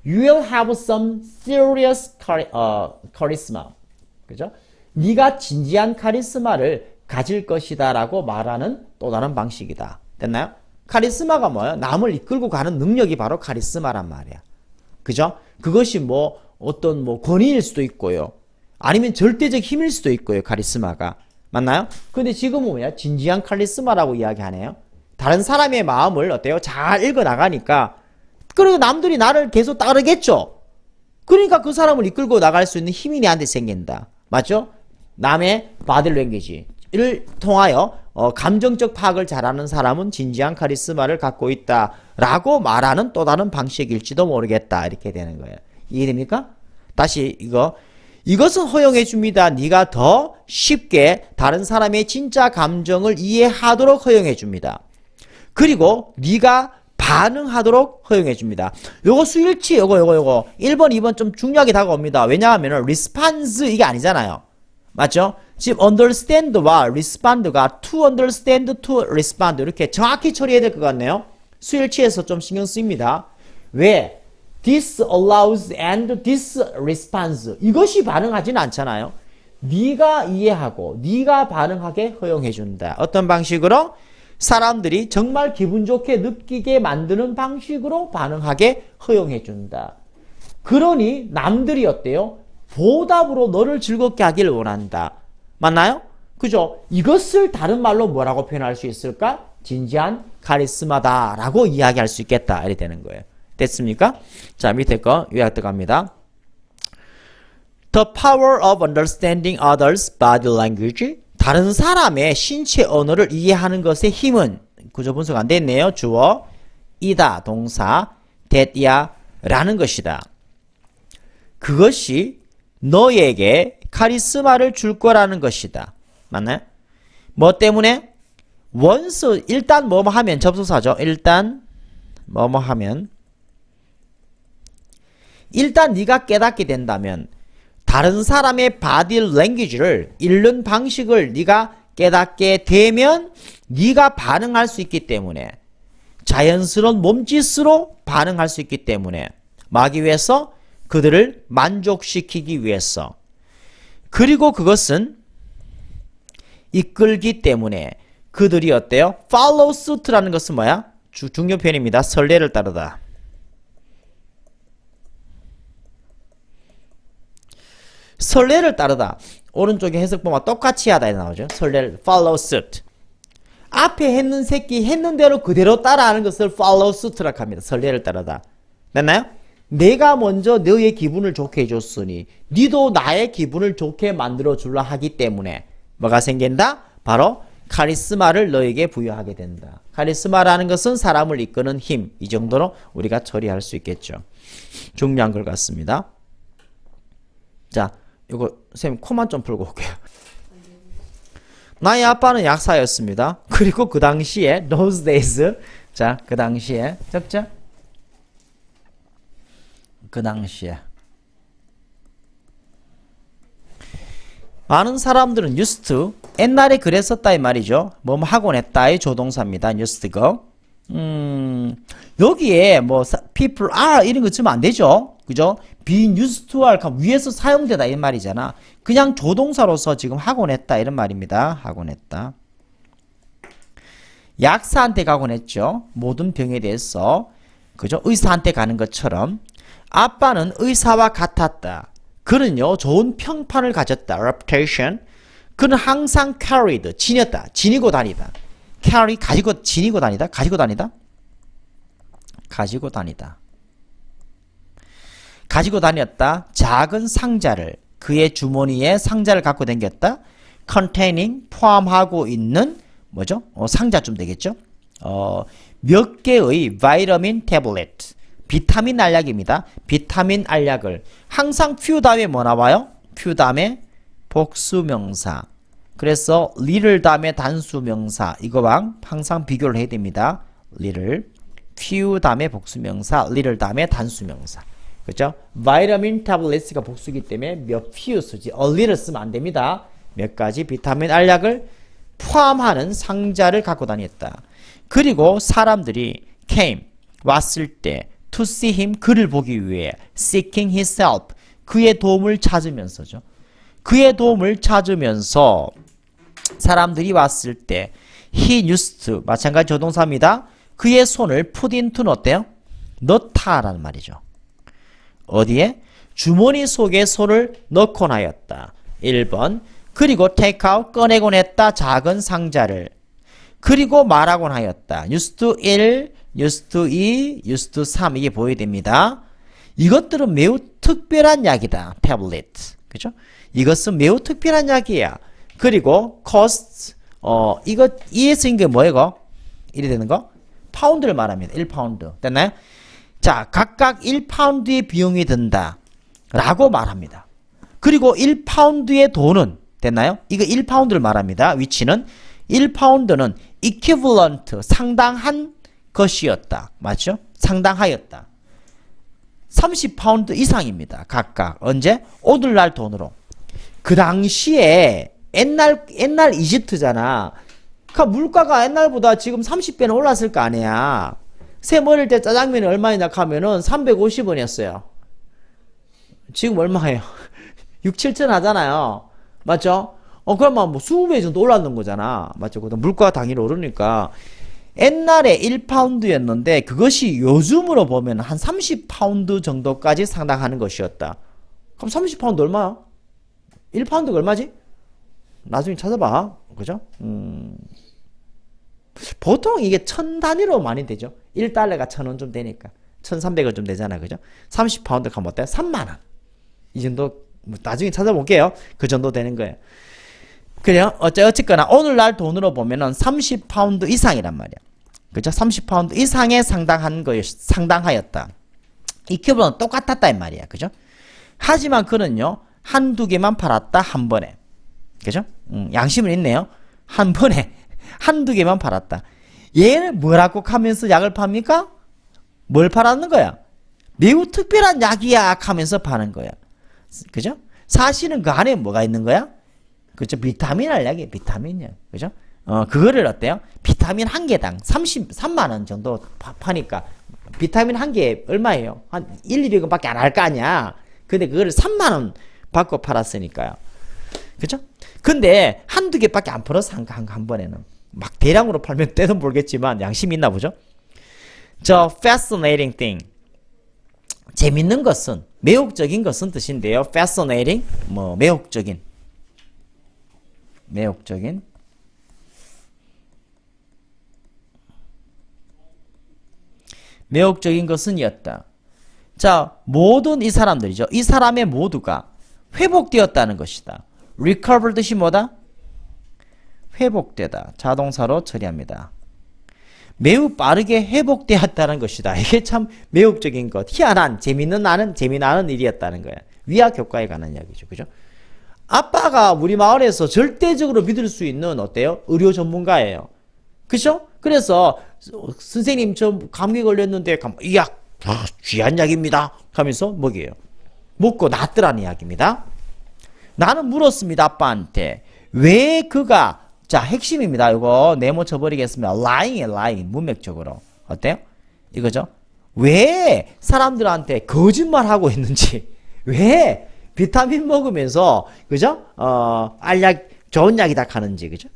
You will have some serious charisma. 그죠? 네가 진지한 카리스마를 가질 것이다 라고 말하는 또 다른 방식이다. 됐나요? 카리스마가 뭐예요? 남을 이끌고 가는 능력이 바로 카리스마란 말이야. 그죠? 그것이 뭐 어떤 뭐 권위일 수도 있고요. 아니면 절대적 힘일 수도 있고요. 카리스마가. 맞나요? 근데 지금은 뭐야? 진지한 카리스마라고 이야기하네요. 다른 사람의 마음을 어때요? 잘 읽어나가니까 그리고 남들이 나를 계속 따르겠죠. 그러니까 그 사람을 이끌고 나갈 수 있는 힘이 내한테 생긴다. 맞죠? 남의 바디 랭귀지를 통하여 감정적 파악을 잘하는 사람은 진지한 카리스마를 갖고 있다라고 말하는 또 다른 방식일지도 모르겠다. 이렇게 되는 거예요. 이해됩니까? 다시 이것은 허용해 줍니다. 네가 더 쉽게 다른 사람의 진짜 감정을 이해하도록 허용해 줍니다. 그리고 네가 반응하도록 허용해 줍니다. 요거 수일치 요거 1번 2번 좀 중요하게 다가옵니다. 왜냐하면 response 이게 아니잖아요. 맞죠? 지금 understand와 respond가 to understand to respond 이렇게 정확히 처리해야 될 것 같네요. 수일치에서 좀 신경 쓰입니다. 왜? This allows and this responds 이것이 반응하지는 않잖아요. 네가 이해하고 네가 반응하게 허용해 준다. 어떤 방식으로? 사람들이 정말 기분 좋게 느끼게 만드는 방식으로 반응하게 허용해 준다. 그러니 남들이 어때요? 보답으로 너를 즐겁게 하길 원한다. 맞나요? 그죠? 이것을 다른 말로 뭐라고 표현할 수 있을까? 진지한 카리스마다라고 이야기할 수 있겠다. 이렇게 되는 거예요. 됐습니까? 자, 밑에 거 요약 들어갑니다. The power of understanding others' body language. 다른 사람의 신체 언어를 이해하는 것의 힘은 구조 분석 안 됐네요. 주어 이다 동사 that이야 라는 것이다. 그것이 너에게 카리스마를 줄 거라는 것이다. 맞나요? 뭐 때문에? once 일단 뭐뭐 하면 접속사죠. 일단 뭐뭐 하면 일단 네가 깨닫게 된다면 다른 사람의 바디 랭귀지를 읽는 방식을 네가 깨닫게 되면 네가 반응할 수 있기 때문에 자연스러운 몸짓으로 반응할 수 있기 때문에 막기 위해서 그들을 만족시키기 위해서 그리고 그것은 이끌기 때문에 그들이 어때요? follow suit라는 것은 뭐야? 중요 표현입니다. 선례를 따르다. 선례를 따르다. 오른쪽에 해석 보면 똑같이 하다에 나오죠. 선례를 follow suit. 앞에 했는 새끼 했는 대로 그대로 따라하는 것을 follow suit라고 합니다. 선례를 따르다. 됐나요? 내가 먼저 너의 기분을 좋게 해줬으니 니도 나의 기분을 좋게 만들어 주려 하기 때문에 뭐가 생긴다? 바로 카리스마를 너에게 부여하게 된다. 카리스마라는 것은 사람을 이끄는 힘. 이 정도로 우리가 처리할 수 있겠죠. 중요한 걸 같습니다. 자, 이거 선생님 코만 좀 풀고 올게요. 나의 아빠는 약사였습니다. 그리고 그 당시에 those days, 자, 그 당시에 적자? 그 당시에 많은 사람들은 used to, 옛날에 그랬었다 이 말이죠. 뭐 하곤 했다의 조동사입니다. used to go. 여기에 뭐 people are 이런 거 쓰면 안 되죠. 그죠? being used to 할 위에서 사용되다 이 말이잖아. 그냥 조동사로서 지금 하곤 했다 이런 말입니다. 하곤 했다. 약사한테 가곤 했죠. 모든 병에 대해서. 그죠? 의사한테 가는 것처럼 아빠는 의사와 같았다. 그는요 좋은 평판을 가졌다. reputation. 그는 항상 carried, 지녔다. 지니고 다니다. carry, 가지고, 지니고 다니다. 가지고 다니다. 가지고 다니다. 가지고 다녔다. 작은 상자를, 그의 주머니에 상자를 갖고 다녔다. containing, 포함하고 있는 뭐죠? 상자쯤 되겠죠? 몇 개의 바이러민 태블릿, 비타민 알약입니다. 비타민 알약을 항상 few 다음에 뭐 나와요? few 다음에 복수명사. 그래서 little 다음에 단수명사. 이거랑 항상 비교를 해야 됩니다. little, few 다음에 복수명사, little 다음에 단수명사. 그렇죠? 바이러민 태블릿가 복수기 때문에 몇 few 쓰지 a little 쓰면 안 됩니다. 몇 가지 비타민 알약을 포함하는 상자를 갖고 다녔다. 그리고 사람들이 came, 왔을 때 to see him, 그를 보기 위해 seeking his help, 그의 도움을 찾으면서죠. 그의 도움을 찾으면서 사람들이 왔을 때 he used to, 마찬가지 조동사입니다. 그의 손을 put into 어때요? 넣다라는 말이죠. 어디에? 주머니 속에 손을 넣곤 하였다. 1번. 그리고 take out, 꺼내곤 했다. 작은 상자를. 그리고 말하곤 하였다. used to 1, used to 2, used to 3. 이게 보여야 됩니다. 이것들은 매우 특별한 약이다. tablet. 그죠? 이것은 매우 특별한 약이야. 그리고 cost, 이거 이에 쓰인 게 뭐예요? 이래 되는 거? 파운드를 말합니다. 1파운드. 됐나요? 자, 각각 1파운드의 비용이 든다. 라고 말합니다. 그리고 1파운드의 돈은, 됐나요? 이거 1파운드를 말합니다. 위치는 1파운드는 equivalent, 상당한 것이었다. 맞죠? 상당하였다. 30파운드 이상입니다. 각각. 언제? 오늘날 돈으로. 그 당시에 옛날 이집트잖아. 그러니까 물가가 옛날보다 지금 30배는 올랐을 거 아니야. 샘 어릴 때 짜장면이 얼마이냐 하면은 350원이었어요. 지금 얼마예요? 6, 7천 하잖아요. 맞죠? 그러면 뭐 20배 정도 올랐는 거잖아. 맞죠? 물가 당일 오르니까. 옛날에 1파운드였는데 그것이 요즘으로 보면 한 30파운드 정도까지 상당하는 것이었다. 그럼 30파운드 얼마야? 1파운드가 얼마지? 나중에 찾아봐. 그죠? 보통 이게 1000단위로 많이 되죠. 1달러가 1000원 좀 되니까. 1300원 좀 되잖아. 그죠? 30파운드 가면 어때요? 3만원. 이 정도, 뭐 나중에 찾아볼게요. 그 정도 되는 거예요. 그래요? 어쨌거나 오늘날 돈으로 보면은 30파운드 이상이란 말이야. 그죠? 30파운드 이상에 상당하였다. 이 큐브는 똑같았다 이 말이야. 그죠? 하지만 그는요, 한두 개만 팔았다, 한 번에. 그죠? 양심은 있네요. 한 번에 한두 개만 팔았다. 얘는 뭐라고 하면서 약을 팝니까? 뭘 팔았는 거야? 매우 특별한 약이야 하면서 파는 거야. 그죠? 사실은 그 안에 뭐가 있는 거야? 그죠? 비타민 알약이에요. 비타민이야. 그죠? 그거를 어때요? 비타민 한 개당 33만원 정도 파니까 비타민 한 개 얼마예요? 한 1, 200원 밖에 안 할 거 아니야. 근데 그거를 3만원 받고 팔았으니까요. 그죠? 근데 한두 개밖에 안 팔았어. 한 번에는. 막 대량으로 팔면 떼도 모르겠지만 양심이 있나 보죠? fascinating thing. 재밌는 것은, 매혹적인 것은 뜻인데요. fascinating, 매혹적인. 매혹적인 것은이었다. 자, 모든 이 사람들이죠. 이 사람의 모두가 회복되었다는 것이다. recover 뜻이 뭐다? 회복되다. 자동사로 처리합니다. 매우 빠르게 회복되었다는 것이다. 이게 참 매혹적인 것, 희한한, 재미나는 일이었다는 거야. 위약 효과에 관한 이야기죠. 그죠? 아빠가 우리 마을에서 절대적으로 믿을 수 있는 어때요? 의료 전문가예요. 그죠? 그래서 선생님 저 감기 걸렸는데 이 약 귀한 약입니다 하면서 먹이에요. 먹고 낫더라는 이야기입니다. 나는 물었습니다. 아빠한테. 왜 그가, 자 핵심입니다. 이거 네모 쳐버리겠습니다. lying 문맥적으로. 어때요? 이거죠? 왜 사람들한테 거짓말하고 있는지, 왜 비타민 먹으면서 그죠? 알약 좋은 약이다 하는지, 그죠?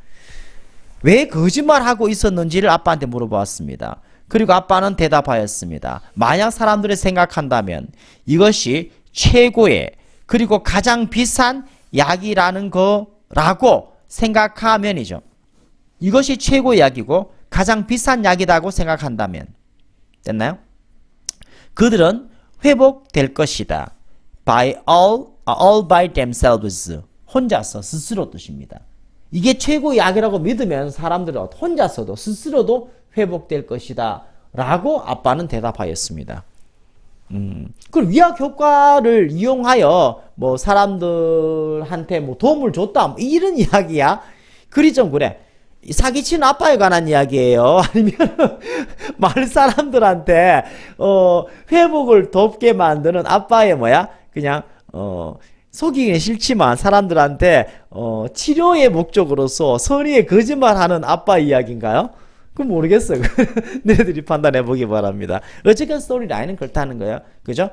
왜 거짓말하고 있었는지를 아빠한테 물어보았습니다. 그리고 아빠는 대답하였습니다. 만약 사람들이 생각한다면 이것이 최고의 그리고 가장 비싼 약이라는 거라고 생각하면이죠. 이것이 최고의 약이고 가장 비싼 약이라고 생각한다면 됐나요? 그들은 회복될 것이다. By all by themselves. 혼자서 스스로 뜻입니다. 이게 최고의 약이라고 믿으면 사람들은 혼자서도 스스로도 회복될 것이다 라고 아빠는 대답하였습니다. 그리고 위약 효과를 이용하여 뭐 사람들한테 뭐 도움을 줬다 뭐 이런 이야기야. 그리 좀 그래. 사기치는 아빠에 관한 이야기예요. 아니면 마을 사람들한테 회복을 돕게 만드는 아빠의 뭐야? 그냥 속이기는 싫지만 사람들한테 치료의 목적으로서 선의의 거짓말하는 아빠 이야기인가요? 그건 모르겠어요. 너희들이 판단해 보기 바랍니다. 어쨌든 스토리 라인은 그렇다는 거예요. 그죠?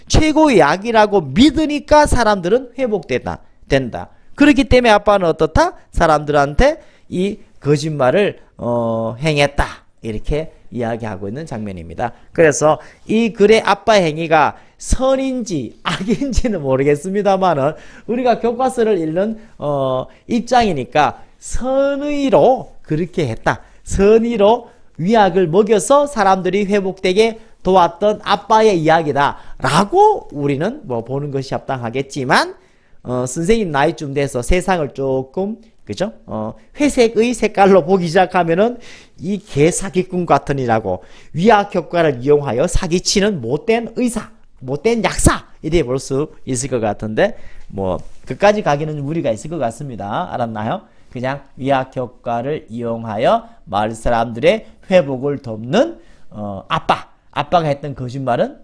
최고의 약이라고 믿으니까 사람들은 회복된다. 그렇기 때문에 아빠는 어떻다? 사람들한테 이 거짓말을 행했다. 이렇게 이야기하고 있는 장면입니다. 그래서 이 글의 아빠의 행위가 선인지 악인지는 모르겠습니다만은 우리가 교과서를 읽는 입장이니까 선의로 그렇게 했다. 선의로 위약을 먹여서 사람들이 회복되게 도왔던 아빠의 이야기다 라고 우리는 뭐 보는 것이 합당하겠지만 선생님 나이쯤 돼서 세상을 조금 그죠? 회색의 색깔로 보기 시작하면은 이 개사기꾼 같으니라고 위약 효과를 이용하여 사기치는 못된 의사, 못된 약사 이래 볼 수 있을 것 같은데 뭐 그까지 가기는 무리가 있을 것 같습니다. 알았나요? 그냥 위약 효과를 이용하여 마을 사람들의 회복을 돕는 아빠가 했던 거짓말은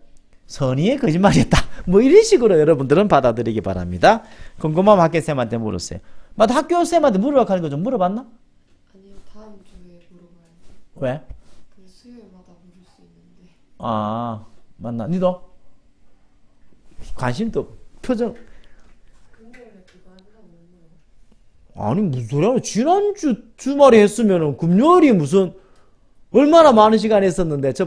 선의의 거짓말이었다. 뭐 이런 식으로 여러분들은 받아들이기 바랍니다. 궁금하면 학교쌤한테 물으세요. 맞다, 학교쌤한테 물으라고 하는 거 좀 물어봤나? 아니요, 다음 주에 물어봐야죠. 왜? 그 수요일마다 물을 수 있는데. 아, 맞나? 니도? 관심도 표정. 금요일에 그거 한다고 물어요. 아니 무슨 소리야? 지난주 주말에 했으면은 금요일이 무슨 얼마나 많은 시간 했었는데 저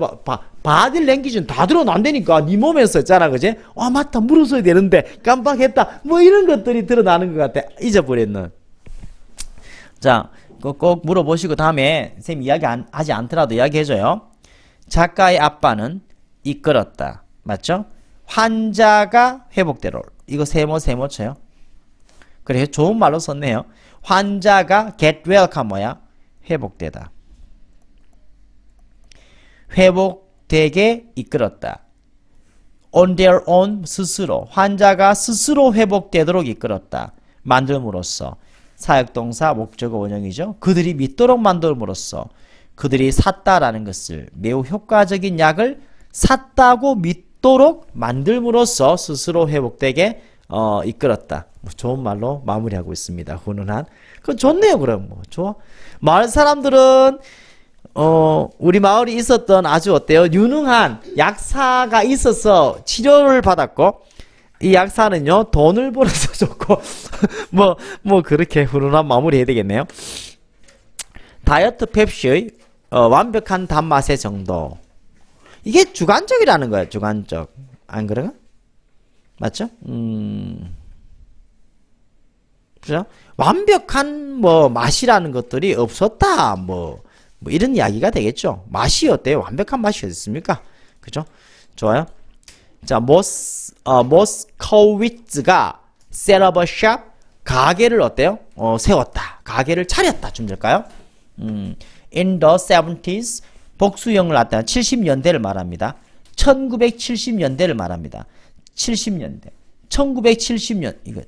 바딜 랭귀지는 다 드러난다니까. 네 몸에서 했잖아, 그지? 아 맞다, 물었어야 되는데 깜빡했다. 뭐 이런 것들이 드러나는 것 같아. 잊어버렸는. 자, 꼭 물어보시고 다음에 선생님 이야기 하지 않더라도 이야기해줘요. 작가의 아빠는 이끌었다. 맞죠? 환자가 회복대로. 이거 세모 쳐요. 그래, 좋은 말로 썼네요. 환자가 get well가 뭐야? 회복되다. 회복되게 이끌었다. on their own 스스로. 환자가 스스로 회복되도록 이끌었다. 만들므로써. 사역동사 목적어 원형이죠. 그들이 믿도록 만들므로써. 그들이 샀다라는 것을 매우 효과적인 약을 샀다고 믿도록 만들므로써 스스로 회복되게 이끌었다. 뭐 좋은 말로 마무리하고 있습니다. 훈훈한. 그거 좋네요. 그럼 뭐 좋아. 마을 사람들은 우리 마을에 있었던 아주 어때요? 유능한 약사가 있어서 치료를 받았고 이 약사는요 돈을 벌어서 줬고 뭐 그렇게 훈훈한 마무리 해야 되겠네요. 다이어트 펩시의 완벽한 단맛의 정도. 이게 주관적이라는 거예요. 주관적. 안 그래요? 맞죠? 그죠? 완벽한 뭐 맛이라는 것들이 없었다. 뭐 이런 이야기가 되겠죠. 맛이 어때요? 완벽한 맛이 어딨습니까? 그죠? 좋아요. 자, 모스코위츠가 셋업 샵 가게를 어때요? 세웠다. 가게를 차렸다. 좀 될까요? In the 70s 복수형을 나타낸 70년대를 말합니다. 1970년대를 말합니다. 70년대. 1970년 이거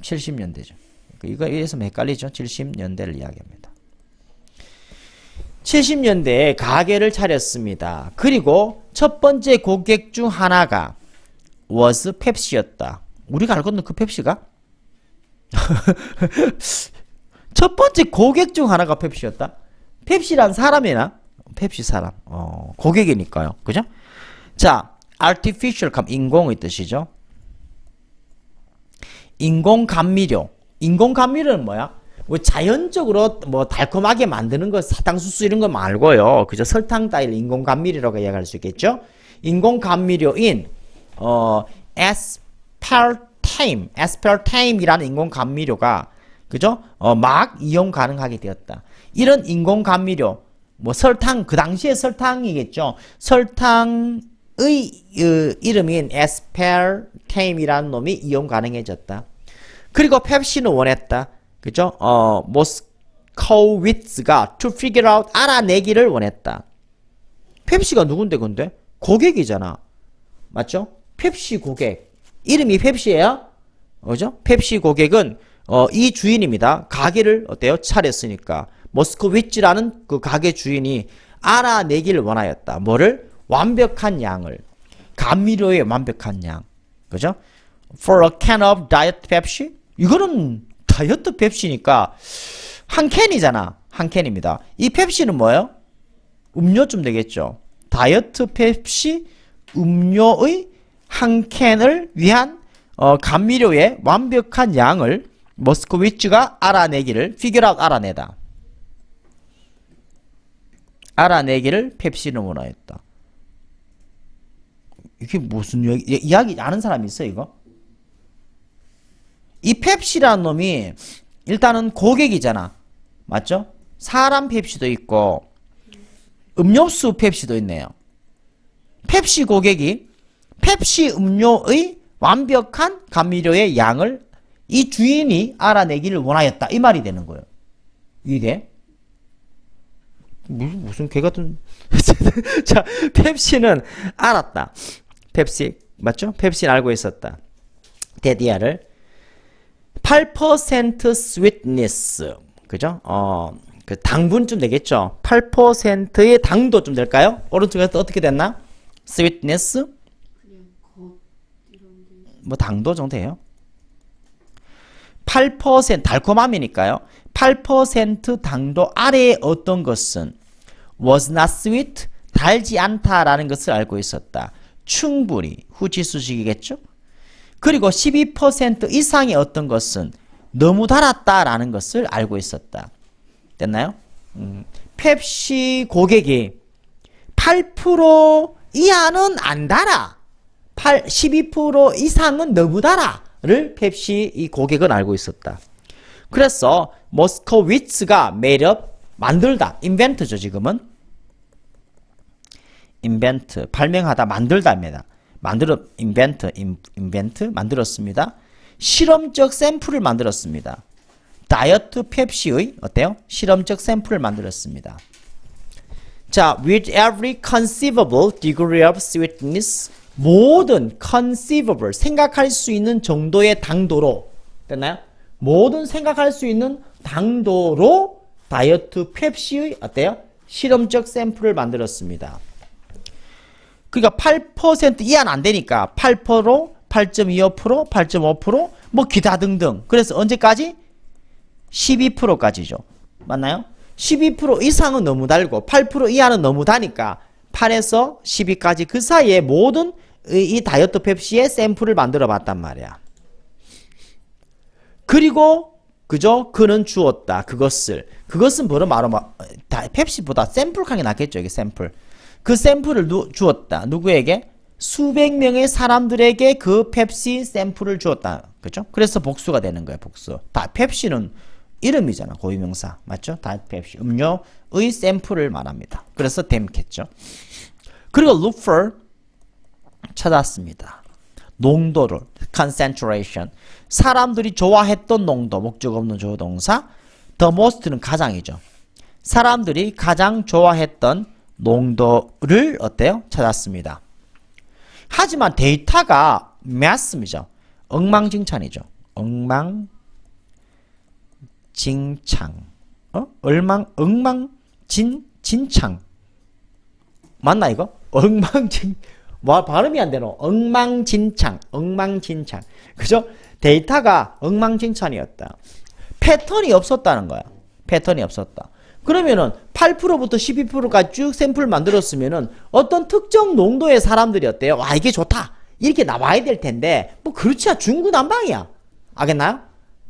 1970년대죠. 이거에서 헷갈리죠. 70년대를 이야기합니다. 70년대에 가게를 차렸습니다. 그리고 첫 번째 고객 중 하나가 was 펩시였다. 우리가 알고 있는 그 펩시가? 첫 번째 고객 중 하나가 펩시였다. 펩시란 사람이나? 펩시 사람. 고객이니까요. 그죠? 자, artificial 인공의 뜻이죠. 인공 감미료. 인공 감미료는 뭐야? 뭐 자연적으로 뭐 달콤하게 만드는 거 사탕수수 이런 거 말고요. 그죠? 설탕 따위를 인공 감미료라고 이야기할 수 있겠죠? 인공 감미료인 에스파르테임이라는 인공 감미료가 그죠? 막 이용 가능하게 되었다. 이런 인공 감미료 뭐 설탕 그 당시에 설탕이겠죠. 설탕의 이름인 에스파르테임이라는 놈이 이용 가능해졌다. 그리고 펩시는 원했다. 그죠? 모스코위츠가 to figure out 알아내기를 원했다. 펩시가 누군데 근데? 고객이잖아. 맞죠? 펩시 고객. 이름이 펩시예요? 그죠? 펩시 고객은 이 주인입니다. 가게를 어때요? 차렸으니까. 모스코위츠라는 그 가게 주인이 알아내기를 원하였다. 뭐를? 완벽한 양을. 감미료의 완벽한 양. 그죠? For a can of diet Pepsi? 이거는 다이어트 펩시니까 한 캔이잖아. 한 캔입니다. 이 펩시는 뭐예요? 음료쯤 되겠죠. 다이어트 펩시 음료의 한 캔을 위한 감미료의 완벽한 양을 모스코위츠가 알아내기를 figure out 알아내다. 알아내기를 펩시는 원하였다. 이게 무슨 이야기 아는 사람이 있어 이거? 이 펩시라는 놈이 일단은 고객이잖아. 맞죠? 사람 펩시도 있고 음료수 펩시도 있네요. 펩시 고객이 펩시 음료의 완벽한 감미료의 양을 이 주인이 알아내기를 원하였다. 이 말이 되는 거예요. 이게 무슨 개 같은 자, 펩시는 알았다. 펩시 맞죠? 펩시는 알고 있었다. 데디아를 8% sweetness 그죠? 그 당분쯤 되겠죠? 8%의 당도 좀 될까요? 오른쪽에서 어떻게 됐나? sweetness 그냥 겉 이런 게 뭐 당도 정도 돼요. 8% 달콤함이니까요. 8% 당도 아래의 어떤 것은 was not sweet 달지 않다라는 것을 알고 있었다. 충분히 후지수식이겠죠? 그리고 12% 이상의 어떤 것은 너무 달았다라는 것을 알고 있었다. 됐나요? 펩시 고객이 8% 이하는 안 달아. 12% 이상은 너무 달아를 펩시 이 고객은 알고 있었다. 그래서 모스코위츠가 매력 만들다 인벤트죠 지금은 인벤트 발명하다 만들다입니다. 인벤트 만들었습니다. 실험적 샘플을 만들었습니다. 다이어트 펩시의 어때요? 실험적 샘플을 만들었습니다. 자, with every conceivable degree of sweetness 모든 conceivable 생각할 수 있는 정도의 당도로 됐나요? 모든 생각할 수 있는 당도로 다이어트 펩시의 어때요? 실험적 샘플을 만들었습니다. 그러니까 8% 이하는 안 되니까 8%, 8.25%, 8.5%, 뭐 기타 등등. 그래서 언제까지? 12%까지죠. 맞나요? 12% 이상은 너무 달고 8% 이하는 너무 다니까 8에서 12까지 그 사이에 모든 이 다이어트 펩시의 샘플을 만들어 봤단 말이야. 그리고 그죠? 그는 주었다. 그것은 바로 펩시보다 샘플 칸이 낫겠죠. 이게 샘플. 그 샘플을 주었다. 누구에게? 수백 명의 사람들에게 그 펩시 샘플을 주었다. 그죠? 그래서 복수가 되는 거예요. 복수. 다 펩시는 이름이잖아. 고유명사. 맞죠? 다 펩시. 음료의 샘플을 말합니다. 그래서 댐겠죠. 그리고 look for 찾았습니다. 농도를 concentration 사람들이 좋아했던 농도 목적 없는 조동사 the most는 가장이죠. 사람들이 가장 좋아했던 농도를 어때요? 찾았습니다. 하지만 데이터가 mass이죠. 엉망진창이죠. 진창 맞나 이거? 와 발음이 안 되노. 엉망진창 그죠? 데이터가 엉망진창이었다. 패턴이 없었다는 거야. 패턴이 없었다. 그러면은 8%부터 12%까지 쭉 샘플 만들었으면은 어떤 특정 농도의 사람들이 어때요? 와 이게 좋다 이렇게 나와야 될 텐데 뭐 그렇지야 중구난방이야. 알겠나요?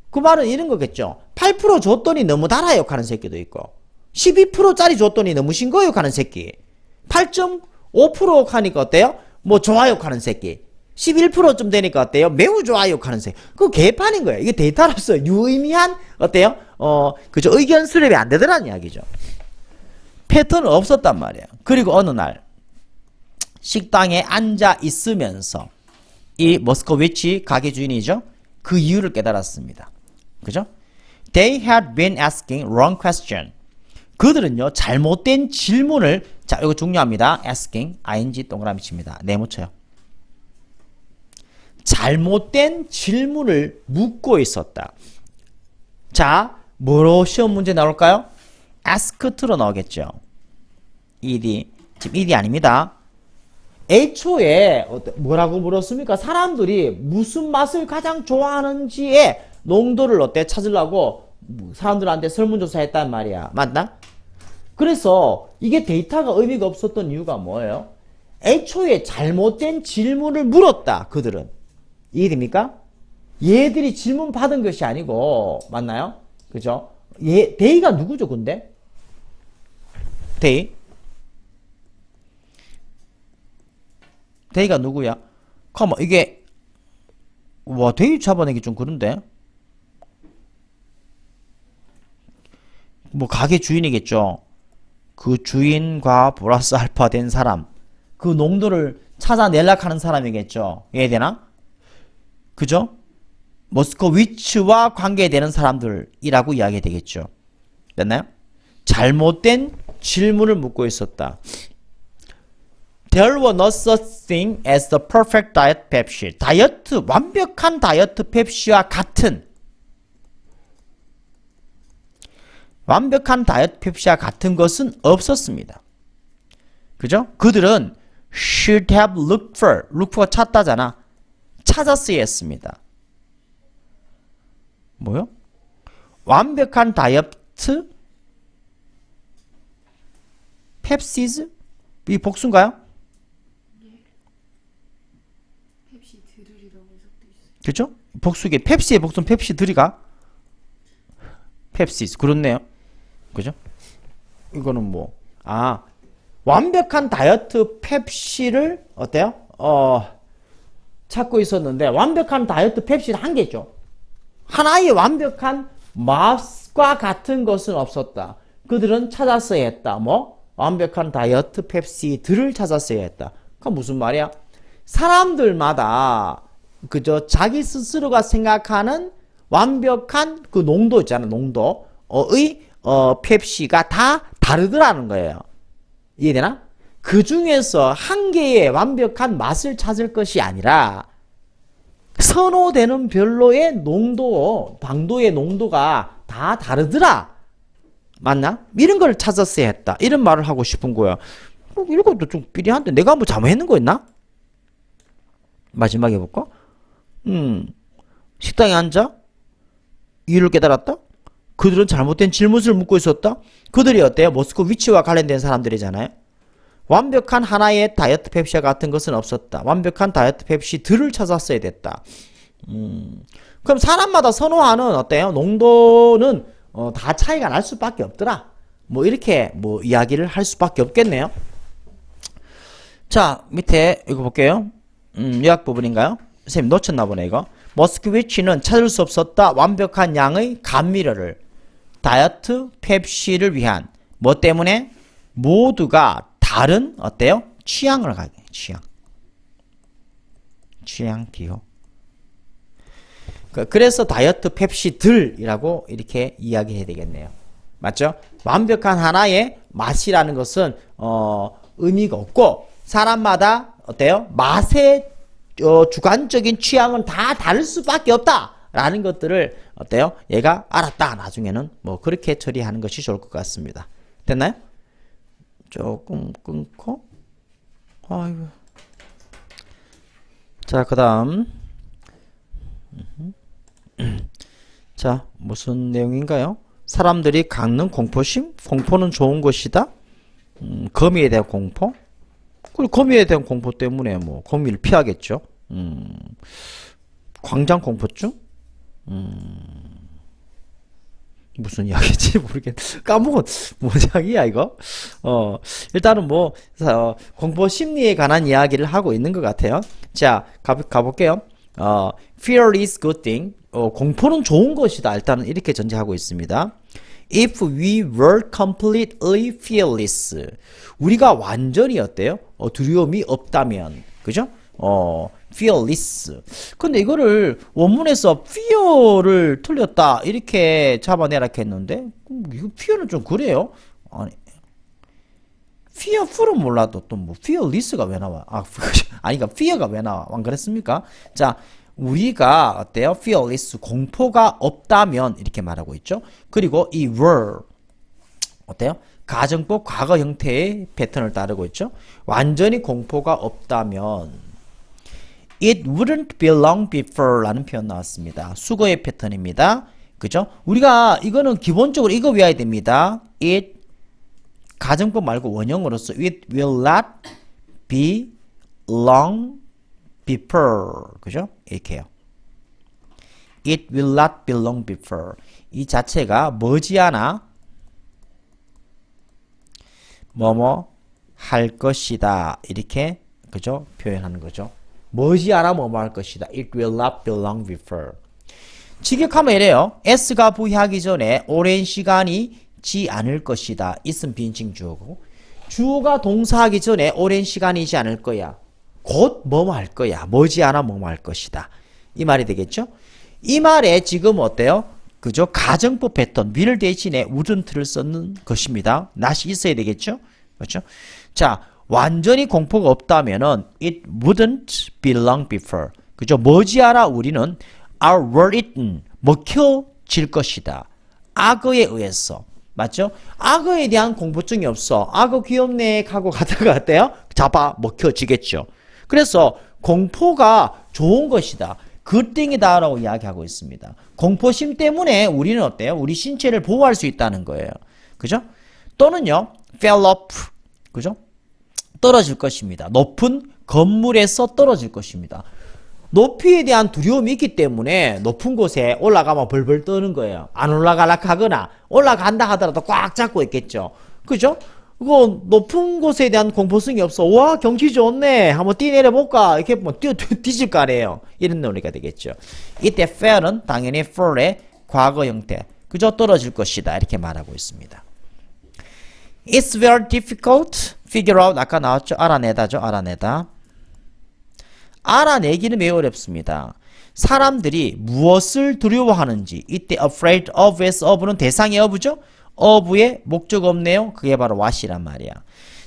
그 말은 이런 거겠죠. 8% 줬더니 너무 달아요 하는 새끼도 있고 12%짜리 줬더니 너무 싱거워요 하는 새끼 8.5% 하니까 어때요? 뭐 좋아요 하는 새끼 11%쯤 되니까 어때요? 매우 좋아요 하는 새끼 그거 개판인 거예요. 이게 데이터로서 유의미한 어때요? 그죠? 의견 수렴이 안 되더라는 이야기죠. 패턴은 없었단 말이에요. 그리고 어느 날 식당에 앉아 있으면서 이 머스코위치 가게 주인이죠. 그 이유를 깨달았습니다. 그죠? They had been asking wrong question. 그들은요 잘못된 질문을 자 이거 중요합니다. asking ing 동그라미 칩니다. 네모쳐요. 잘못된 질문을 묻고 있었다. 자 뭐로 시험 문제 나올까요? ask로 나오겠죠. ed 지금 ed 아닙니다. 애초에 뭐라고 물었습니까? 사람들이 무슨 맛을 가장 좋아하는지의 농도를 어때 찾으려고 사람들한테 설문조사했단 말이야. 맞나? 그래서 이게 데이터가 의미가 없었던 이유가 뭐예요? 애초에 잘못된 질문을 물었다. 그들은. 이해됩니까? 얘들이 질문 받은 것이 아니고 맞나요? 그죠? 데이가 누구죠 근데? 데이가 누구야? 잠깐만 이게 와 데이 잡아내기 좀 그런데 뭐 가게 주인이겠죠. 그 주인과 플러스 알파 된 사람 그 농도를 찾아내려고 하는 사람이겠죠. 이해되나? 그죠? 머스코위치와 관계되는 사람들이라고 이야기 되겠죠. 됐나요? 잘못된 질문을 묻고 있었다. There was no such thing as the perfect diet Pepsi. 완벽한 다이어트 펩시와 같은 것은 없었습니다. 그죠? 그들은 should have looked for가 찾다잖아. 찾았어야 했습니다. 뭐요? 완벽한 다이어트 펩시즈? 이 복수인가요? 펩시 드릴이라고 해석돼 있어요. 그렇죠? 복수기 펩시의 복수는 펩시 드리가 펩시즈 그렇네요. 그죠? 이거는 뭐 완벽한 다이어트 펩시를 어때요? 찾고 있었는데 완벽한 다이어트 펩시는 한 개죠. 하나의 완벽한 맛과 같은 것은 없었다. 그들은 찾았어야 했다. 뭐? 완벽한 다이어트 펩시들을 찾았어야 했다. 그건 무슨 말이야? 사람들마다 그저 자기 스스로가 생각하는 완벽한 그 농도 있잖아. 농도의 펩시가 다 다르더라는 거예요. 이해되나? 그 중에서 한 개의 완벽한 맛을 찾을 것이 아니라 선호되는 별로의 당도의 농도가 다 다르더라. 맞나? 이런 걸 찾았어야 했다. 이런 말을 하고 싶은 거야. 이것도 좀 삐리한데 내가 뭐 잘못했는 거 있나? 마지막에 볼까? 식당에 앉아? 이유를 깨달았다? 그들은 잘못된 질문을 묻고 있었다? 그들이 어때요? 머스코위치와 관련된 사람들이잖아요. 완벽한 하나의 다이어트 펩시와 같은 것은 없었다. 완벽한 다이어트 펩시들을 찾았어야 됐다. 그럼 사람마다 선호하는 어때요? 농도는 다 차이가 날 수밖에 없더라. 뭐 이렇게 뭐 이야기를 할 수밖에 없겠네요. 자 밑에 이거 볼게요. 요약 부분인가요? 선생님 놓쳤나 보네 이거. 머스코위치는 찾을 수 없었다. 완벽한 양의 감미료를 다이어트 펩시를 위한 뭐 때문에? 모두가 다른 어때요? 취향을 가게. 취향 비호. 그래서 다이어트 펩시들이라고 이렇게 이야기해야 되겠네요. 맞죠? 완벽한 하나의 맛이라는 것은 의미가 없고 사람마다 어때요? 맛의 주관적인 취향은 다 다를 수밖에 없다라는 것들을 어때요? 얘가 알았다. 나중에는 뭐 그렇게 처리하는 것이 좋을 것 같습니다. 됐나요? 조금 끊고 아이고. 자, 그다음 자, 무슨 내용인가요? 사람들이 갖는 공포심? 공포는 좋은 것이다. 거미에 대한 공포? 그리고 거미에 대한 공포 때문에 뭐 거미를 피하겠죠. 광장 공포증? 무슨 이야기인지 모르겠네. 까먹은 뭐냐기야 이거. 일단은 뭐 공포 심리에 관한 이야기를 하고 있는 것 같아요. 자, 가볼게요. Fear is good thing. 공포는 좋은 것이다. 일단은 이렇게 전제하고 있습니다. If we were completely fearless. 우리가 완전히 어때요? 두려움이 없다면. 그죠? fearless. 근데 이거를 원문에서 fear를 틀렸다. 이렇게 잡아내라 했는데, 이거 fear는 좀 그래요? 아니, fearful은 몰라도 또 뭐 fearless가 왜 나와? 아니, 그러니까 fear가 왜 나와? 안 그랬습니까? 자, 우리가 어때요? fearless, 공포가 없다면 이렇게 말하고 있죠. 그리고 이 were 어때요? 가정법 과거 형태의 패턴을 따르고 있죠. 완전히 공포가 없다면 it wouldn't belong before 라는 표현 나왔습니다. 수거의 패턴입니다. 그죠? 우리가 이거는 기본적으로 이거 외워야 됩니다. it 가정법 말고 원형으로서 it will not be long before. 그죠? 이렇게요. It will not be long before. 이 자체가 머지않아 뭐뭐 할 것이다. 이렇게 그죠? 표현하는 거죠. 머지않아 뭐뭐 할 것이다. It will not be long before. 직역하면 이래요. S가 부여하기 전에 오랜 시간이 지 않을 것이다. 있음 비인칭 주어고 주어가 동사하기 전에 오랜 시간이지 않을 거야. 곧 뭐뭐 할 거야. 머지않아 뭐뭐 할 것이다. 이 말이 되겠죠? 이 말에 지금 어때요? 그죠? 가정법 패턴 will 대신에 wouldn't를 썼는 것입니다. not이 있어야 되겠죠? 그렇죠? 자, 완전히 공포가 없다면은 it wouldn't belong before. 그죠? 머지않아 우리는 are were eaten 먹혀질 것이다. 악어에 의해서. 맞죠? 악어에 대한 공포증이 없어. 악어 귀엽네 하고 가다가 어때요? 잡아 먹혀지겠죠. 그래서 공포가 좋은 것이다. 굿띵이다 라고 이야기하고 있습니다. 공포심 때문에 우리는 어때요? 우리 신체를 보호할 수 있다는 거예요. 그죠? 또는요, fell off. 그죠? 떨어질 것입니다. 높은 건물에서 떨어질 것입니다. 높이에 대한 두려움이 있기 때문에 높은 곳에 올라가면 벌벌 떠는 거예요. 안 올라가라 하거나 올라간다 하더라도 꽉 잡고 있겠죠. 그죠? 그거 높은 곳에 대한 공포성이 없어. 와, 경치 좋네. 한번 뛰내려볼까? 이렇게 뭐 뒤질 거 아니에요. 이런 논리가 되겠죠. 이때 fell은 당연히 fall의 과거 형태. 그죠? 떨어질 것이다. 이렇게 말하고 있습니다. It's very difficult. figure out. 아까 나왔죠? 알아내다죠? 알아내다. 알아내기는 매우 어렵습니다. 사람들이 무엇을 두려워하는지. 이때 afraid of에서 of는 대상의 of죠? of의 목적 없네요. 그게 바로 what이란 말이야.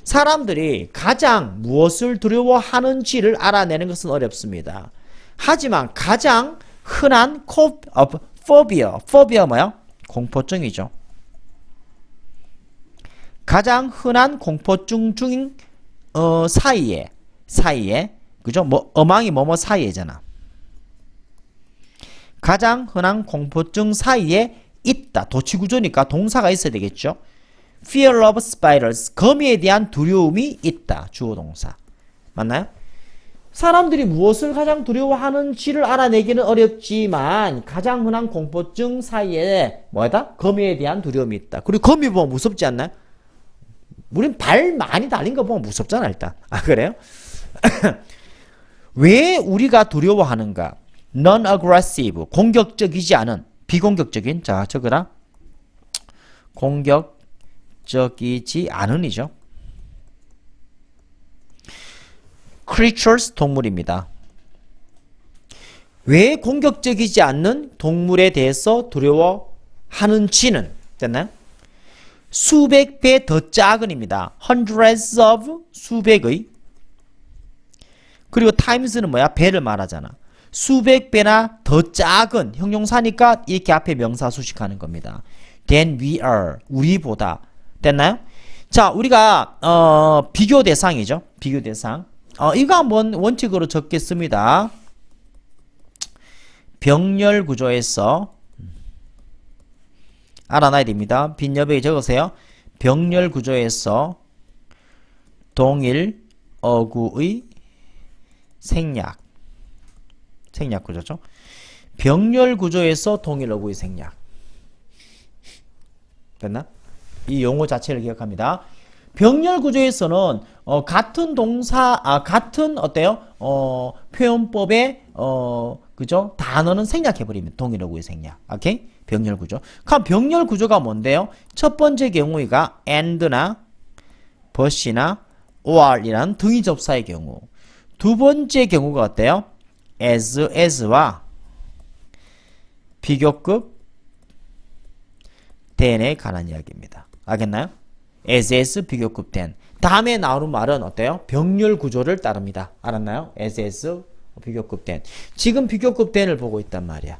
사람들이 가장 무엇을 두려워하는지를 알아내는 것은 어렵습니다. 하지만 가장 흔한 phobia 뭐야? 공포증이죠. 가장 흔한 공포증 중 사이에 그죠? 뭐 어망이 뭐뭐 사이에잖아. 가장 흔한 공포증 사이에 있다. 도치구조니까 동사가 있어야 되겠죠. Fear of spiders. 거미에 대한 두려움이 있다. 주어 동사. 맞나요? 사람들이 무엇을 가장 두려워하는지를 알아내기는 어렵지만 가장 흔한 공포증 사이에 뭐다? 거미에 대한 두려움이 있다. 그리고 거미 보면 무섭지 않나요? 우린 발 많이 달린 거 보면 무섭잖아 일단. 아 그래요? 왜 우리가 두려워하는가? Non-aggressive, 공격적이지 않은, 비공격적인, 자 적으라. 공격적이지 않은이죠. creatures, 동물입니다. 왜 공격적이지 않는 동물에 대해서 두려워하는지는 됐나요? 수백 배 더 작은입니다. hundreds of 수백의 그리고 times는 뭐야? 배를 말하잖아. 수백 배나 더 작은 형용사니까 이렇게 앞에 명사 수식하는 겁니다. than we are 우리보다 됐나요? 자 우리가 비교 대상이죠. 비교 대상 이거 한번 원칙으로 적겠습니다. 병렬 구조에서 알아놔야 됩니다. 빈 여백에 적으세요. 병렬 구조에서 동일 어구의 생략 구조죠. 병렬 구조에서 동일 어구의 생략 됐나? 이 용어 자체를 기억합니다. 병렬 구조에서는 같은 동사 같은 어때요? 표현법의 그죠? 단어는 생략해 버리면 동일 어구의 생략. 오케이? 병렬 구조. 그럼 병렬 구조가 뭔데요? 첫 번째 경우가 and나 but이나 or이라는 등위 접사의 경우. 두 번째 경우가 어때요? as와 비교급 than에 관한 이야기입니다. 알겠나요? as 비교급 than. 다음에 나오는 말은 어때요? 병렬 구조를 따릅니다. 알았나요? as 비교급 than. 지금 비교급 than을 보고 있단 말이야.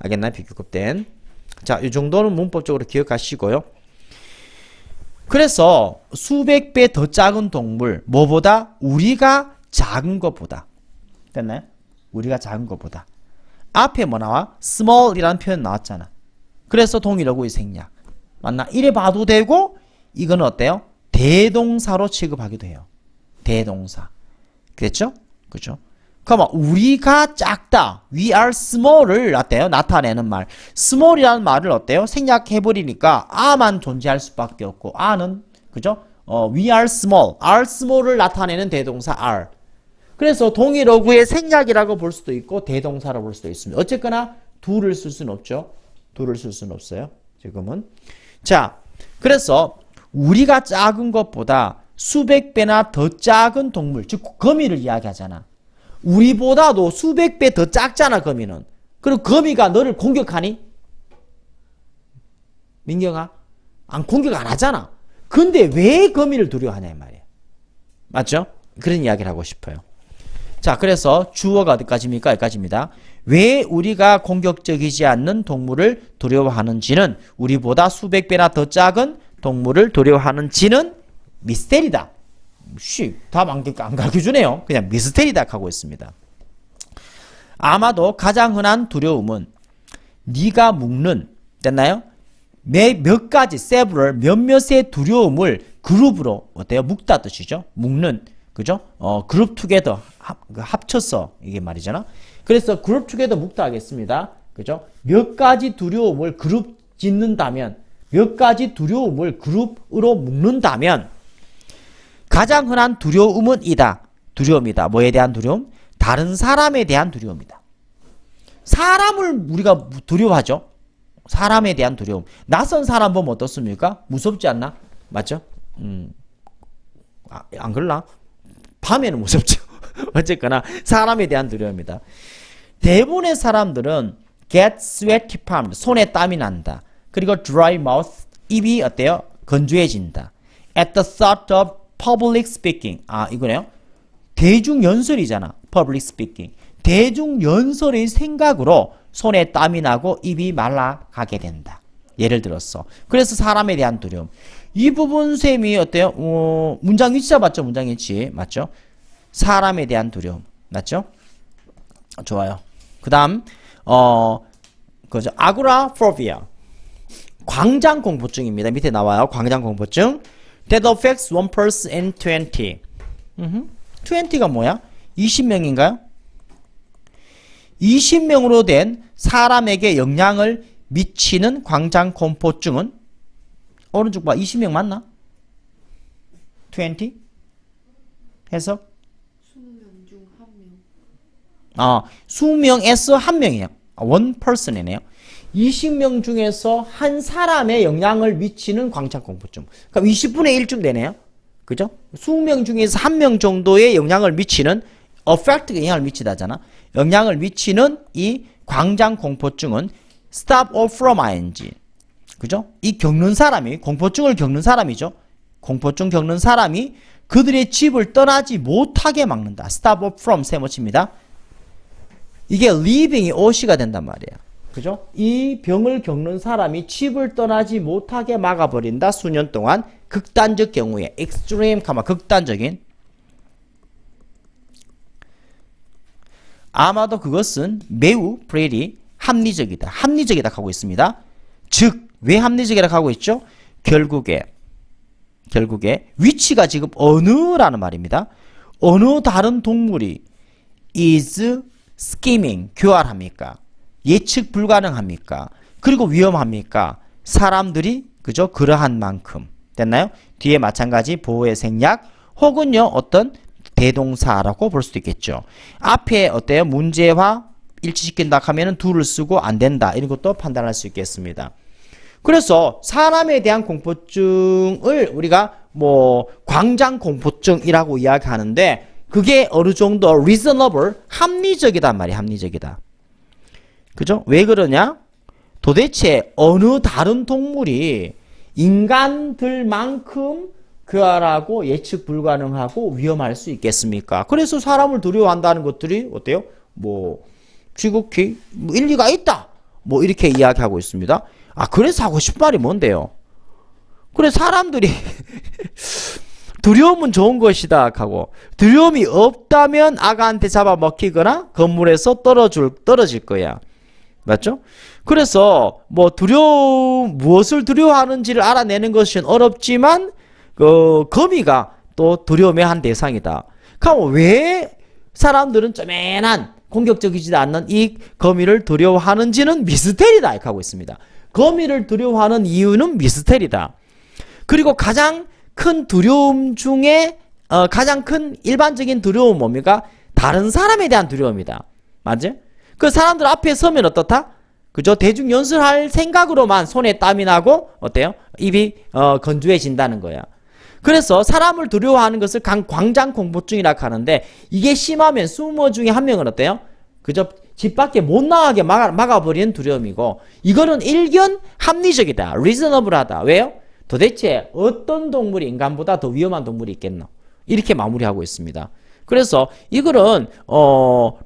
알겠나요? 비교급 than. 자, 이 정도는 문법적으로 기억하시고요. 그래서 수백 배 더 작은 동물, 뭐보다? 우리가 작은 것보다. 됐나요? 우리가 작은 것보다. 앞에 뭐 나와? small이라는 표현 나왔잖아. 그래서 동일 어구의 생략. 맞나? 이래 봐도 되고, 이거는 어때요? 대동사로 취급하기도 해요. 대동사. 그랬죠? 그죠? 그러면 우리가 작다. We are small을 어때요? 나타내는 말. small이라는 말을 어때요? 생략해버리니까 a만 존재할 수밖에 없고 a는 그죠? we are small을 나타내는 대동사 are. 그래서 동일 어구의 생략이라고 볼 수도 있고 대동사로 볼 수도 있습니다. 어쨌거나 둘을 쓸 수는 없죠. 둘을 쓸 수는 없어요. 지금은. 자, 그래서 우리가 작은 것보다 수백 배나 더 작은 동물, 즉 거미를 이야기하잖아. 우리보다도 수백 배 더 작잖아, 거미는. 그리고 거미가 너를 공격하니? 민경아? 공격 안 하잖아. 근데 왜 거미를 두려워하냐, 이 말이야. 맞죠? 그런 이야기를 하고 싶어요. 자, 그래서 주어가 어디까지입니까? 여기까지입니다. 왜 우리가 공격적이지 않는 동물을 두려워하는지는 우리보다 수백 배나 더 작은 동물을 두려워하는지는 미스테리다. 답 안 가르쳐주네요. 그냥 미스테리다 하고 있습니다. 아마도 가장 흔한 두려움은 네가 묶는 됐나요? 몇 가지 several 몇몇의 두려움을 그룹으로 어때요? 묶다 뜻이죠. 묶는 그죠? 그룹 투게더 합쳐서 이게 말이잖아. 그래서 그룹 투게더 묶다 하겠습니다. 그죠? 몇 가지 두려움을 그룹 짓는다면 몇 가지 두려움을 그룹으로 묶는다면 가장 흔한 두려움은 이다. 두려움이다. 뭐에 대한 두려움? 다른 사람에 대한 두려움이다. 사람을 우리가 두려워하죠. 사람에 대한 두려움. 낯선 사람 보면 어떻습니까? 무섭지 않나? 맞죠? 안 그럴나? 밤에는 무섭죠. 어쨌거나 사람에 대한 두려움이다. 대부분의 사람들은 get sweaty palm, 손에 땀이 난다. 그리고 dry mouth, 입이 어때요? 건조해진다. At the thought of public speaking. 이거네요. 대중연설이잖아. public speaking. 대중연설의 생각으로 손에 땀이 나고 입이 말라가게 된다. 예를 들어서. 그래서 사람에 대한 두려움. 이 부분 셈이 어때요? 문장 위치 잡았죠? 문장 위치. 맞죠? 사람에 대한 두려움. 맞죠? 좋아요. 그 다음, 그죠? 아고라포비아. 광장 공포증입니다. 밑에 나와요. 광장 공포증. That affects one person in 20. 20가 뭐야? 20명인가요? 20명으로 된 사람에게 영향을 미치는 광장 공포증은 오른쪽 봐. 20명 맞나? 20? 해석? 20명 중 1명. 20명에서 1명이에요. one person이네요. 20명 중에서 한 사람의 영향을 미치는 광장 공포증. 그럼 20분의 1쯤 되네요. 그죠? 20명 중에서 1명 정도의 영향을 미치는 affect가 영향을 미치다잖아. 영향을 미치는 이 광장 공포증은 stop or from ing. 그죠? 이 겪는 사람이, 공포증을 겪는 사람이죠. 공포증 겪는 사람이 그들의 집을 떠나지 못하게 막는다. stop or from 세모치입니다. 이게 living이 OC가 된단 말이에요. 그죠? 이 병을 겪는 사람이 집을 떠나지 못하게 막아버린다. 수년 동안. 극단적 경우에 extreme, 극단적인. 아마도 그것은 매우 pretty 합리적이다. 합리적이다 하고 있습니다. 즉, 왜 합리적이라고 하고 있죠? 결국에 위치가 지금 어느라는 말입니다. 어느 다른 동물이 is scheming, 교활합니까? 예측 불가능합니까? 그리고 위험합니까? 사람들이 그죠? 그러한 만큼. 됐나요? 뒤에 마찬가지 보호의 생략 혹은요 어떤 대동사라고 볼 수도 있겠죠. 앞에 어때요? 문제와 일치시킨다 하면은 do를 쓰고 안 된다. 이런 것도 판단할 수 있겠습니다. 그래서 사람에 대한 공포증을 우리가 뭐 광장 공포증이라고 이야기하는데 그게 어느 정도 reasonable, 합리적이단 말이야. 합리적이다. 그죠? 왜 그러냐? 도대체 어느 다른 동물이 인간들만큼 교활하고 예측 불가능하고 위험할 수 있겠습니까? 그래서 사람을 두려워한다는 것들이 어때요? 뭐 지극히 일리가 있다. 뭐 이렇게 이야기하고 있습니다. 아, 그래서 하고 싶은 말이 뭔데요? 그래, 사람들이 두려움은 좋은 것이다 하고 두려움이 없다면 아가한테 잡아먹히거나 건물에서 떨어질 거야. 맞죠? 그래서 뭐 무엇을 두려워하는지를 알아내는 것은 어렵지만 거미가 또 두려움의 한 대상이다. 그럼 왜 사람들은 쪼맨한 공격적이지 않는 이 거미를 두려워하는지는 미스테리다 이렇게 하고 있습니다. 거미를 두려워하는 이유는 미스테리다. 그리고 가장 큰 두려움 중에 가장 큰 일반적인 두려움은 뭡니까? 다른 사람에 대한 두려움이다. 맞죠? 그 사람들 앞에 서면 어떻다? 그죠? 대중 연설할 생각으로만 손에 땀이 나고 어때요? 입이 건조해진다는 거야. 그래서 사람을 두려워하는 것을 광장 공포증이라고 하는데 이게 심하면 20명 중에 한 명은 어때요? 그저 집 밖에 못 나가게 막아버리는 두려움이고 이거는 일견 합리적이다. reasonable하다. 왜요? 도대체 어떤 동물이 인간보다 더 위험한 동물이 있겠노? 이렇게 마무리하고 있습니다. 그래서 이거는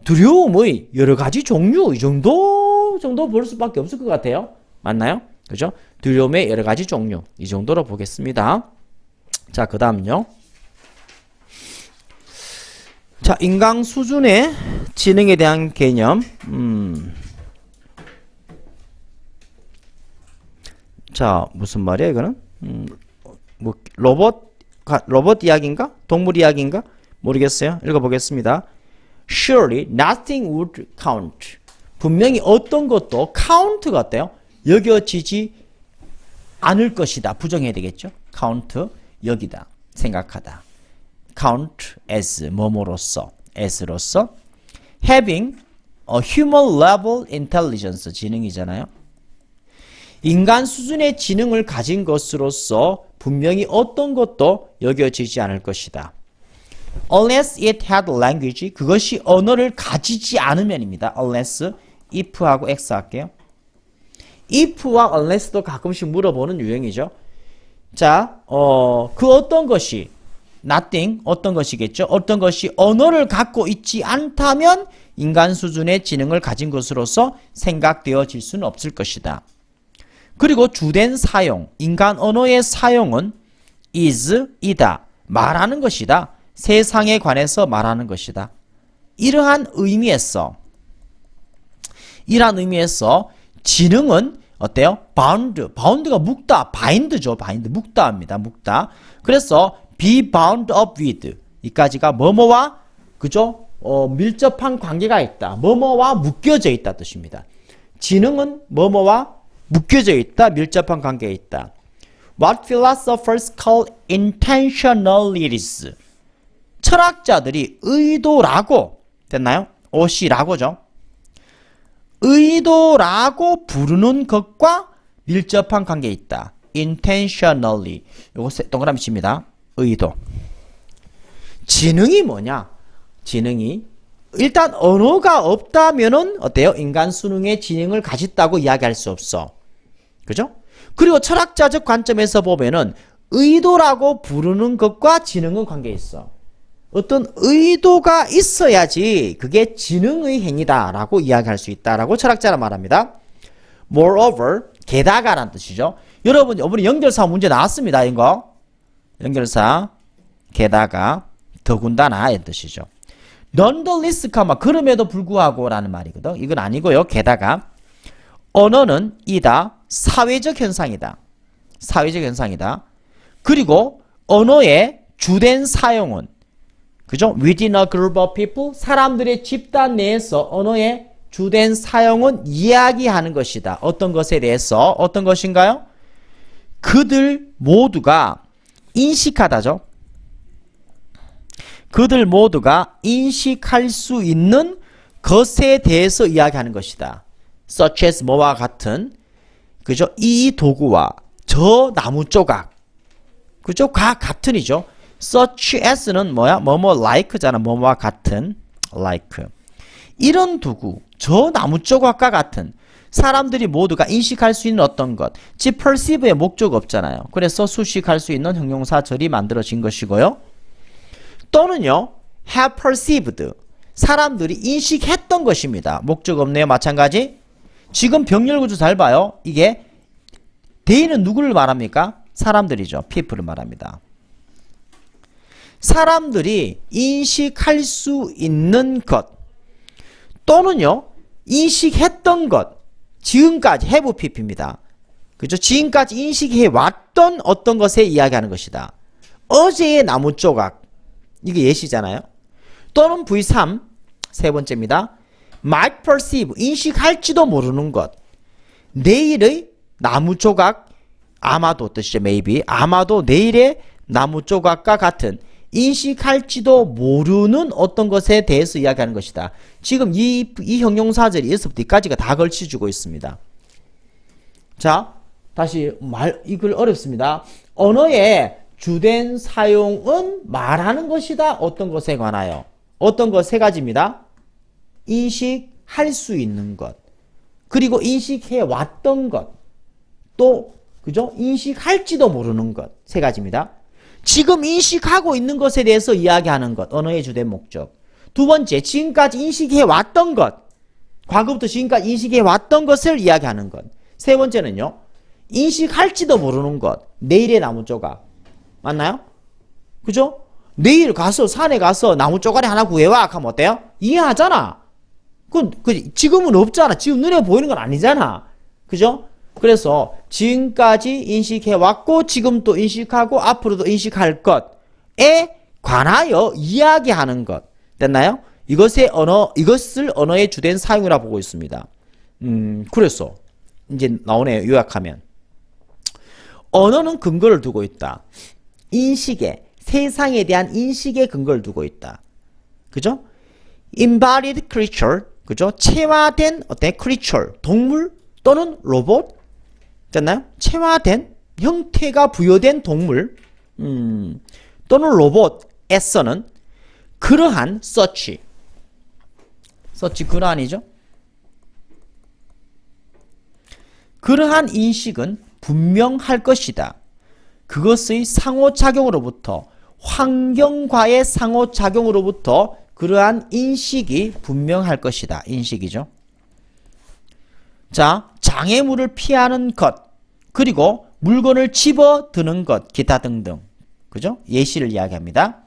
두려움의 여러 가지 종류 이 정도 볼 수밖에 없을 것 같아요. 맞나요? 그죠? 두려움의 여러 가지 종류 이 정도로 보겠습니다. 자, 그 다음요. 자, 인간 수준의 지능에 대한 개념. 자, 무슨 말이야, 이거는? 뭐, 로봇 이야기인가? 동물 이야기인가? 모르겠어요. 읽어보겠습니다. Surely nothing would count. 분명히 어떤 것도 count가 어때요? 여겨지지 않을 것이다. 부정해야 되겠죠? count, 여기다. 생각하다. count as 뭐뭐로서 as로서 having a human level intelligence 지능이잖아요. 인간 수준의 지능을 가진 것으로서 분명히 어떤 것도 여겨지지 않을 것이다. unless it had language 그것이 언어를 가지지 않으면입니다. unless if하고 x 할게요. if와 unless도 가끔씩 물어보는 유형이죠. 자, 그 어떤 것이 nothing 어떤 것이겠죠. 어떤 것이 언어를 갖고 있지 않다면 인간 수준의 지능을 가진 것으로서 생각되어질 수는 없을 것이다. 그리고 주된 사용, 인간 언어의 사용은 is, 이다, 말하는 것이다. 세상에 관해서 말하는 것이다. 이러한 의미에서 지능은 어때요? bound가 묵다, bind죠. bind, 묵다입니다. 묵다. 그래서 be bound up with 이까지가 뭐뭐와 그죠? 밀접한 관계가 있다. 뭐뭐와 묶여져 있다 뜻입니다. 지능은 뭐뭐와 묶여져 있다. 밀접한 관계에 있다. What philosophers call intentionalities 철학자들이 의도라고 됐나요? 오시라고죠. 의도라고 부르는 것과 밀접한 관계에 있다. intentionally 요거 동그라미 칩니다. 의도. 지능이 뭐냐? 지능이 일단 언어가 없다면은 어때요? 인간 수능의 지능을 가졌다고 이야기할 수 없어. 그죠? 그리고 철학자적 관점에서 보면은 의도라고 부르는 것과 지능은 관계 있어. 어떤 의도가 있어야지 그게 지능의 행위다라고 이야기할 수 있다라고 철학자는 말합니다. Moreover, 게다가란 뜻이죠. 여러분, 이번에 연결사 문제 나왔습니다. 이거 연결사 게다가 더군다나 이 뜻이죠. Nonetheless, 그럼에도 불구하고라는 말이거든. 이건 아니고요. 게다가 언어는 이다 사회적 현상이다. 사회적 현상이다. 그리고 언어의 주된 사용은 그죠? Within a group of people 사람들의 집단 내에서 언어의 주된 사용은 이야기하는 것이다. 어떤 것에 대해서 어떤 것인가요? 그들 모두가 인식하다죠. 그들 모두가 인식할 수 있는 것에 대해서 이야기하는 것이다. Such as 뭐와 같은 그죠? 이 도구와 저 나무 조각 그죠? 같은이죠. Such as는 뭐야? 뭐뭐 like잖아. 뭐뭐와 같은 like 이런 도구 저 나무 조각과 같은 사람들이 모두가 인식할 수 있는 어떤 것 즉 perceive의 목적 없잖아요. 그래서 수식할 수 있는 형용사절이 만들어진 것이고요. 또는요 have perceived 사람들이 인식했던 것입니다. 목적 없네요. 마찬가지 지금 병렬구조 잘 봐요. 이게 they는 누구를 말합니까? 사람들이죠. people을 말합니다. 사람들이 인식할 수 있는 것 또는요 인식했던 것 지금까지 have pp입니다. 그죠? 지금까지 인식해 왔던 어떤 것에 이야기하는 것이다. 어제의 나무 조각 이게 예시잖아요. 또는 V3 세 번째입니다. might perceive 인식할지도 모르는 것 내일의 나무 조각 아마도 뜻이죠. maybe 아마도 내일의 나무 조각과 같은 인식할지도 모르는 어떤 것에 대해서 이야기하는 것이다. 지금 이 형용사절이 1에서부터 D까지가 다 걸쳐주고 있습니다. 자, 다시 이걸 어렵습니다. 언어의 주된 사용은 말하는 것이다. 어떤 것에 관하여. 어떤 것 세 가지입니다. 인식할 수 있는 것. 그리고 인식해 왔던 것. 또, 그죠? 인식할지도 모르는 것. 세 가지입니다. 지금 인식하고 있는 것에 대해서 이야기하는 것. 언어의 주된 목적. 두 번째, 지금까지 인식해 왔던 것. 과거부터 지금까지 인식해 왔던 것을 이야기하는 것. 세 번째는요. 인식할지도 모르는 것. 내일의 나무 조각. 맞나요? 그죠? 내일 가서 산에 가서 나무 쪼가리 하나 구해와 하면 어때요? 이해하잖아. 지금은 없잖아. 지금 눈에 보이는 건 아니잖아. 그죠? 그래서 지금까지 인식해왔고 지금 또 인식하고 앞으로도 인식할 것에 관하여 이야기하는 것. 됐나요? 이것을 언어의 주된 사용이라 보고 있습니다. 그래서 이제 나오네요. 요약하면 언어는 근거를 두고 있다. 인식에 세상에 대한 인식에 근거를 두고 있다. 그죠? embodied creature 그죠? 체화된 어떤 creature 동물 또는 로봇 됐나요? 체화된 형태가 부여된 동물 또는 로봇에서는 그러한 such 그러한이죠. 그러한 인식은 분명할 것이다. 그것의 상호작용으로부터 환경과의 상호작용으로부터 그러한 인식이 분명할 것이다. 인식이죠. 자, 장애물을 피하는 것 그리고 물건을 집어드는 것 기타 등등 그죠? 예시를 이야기합니다.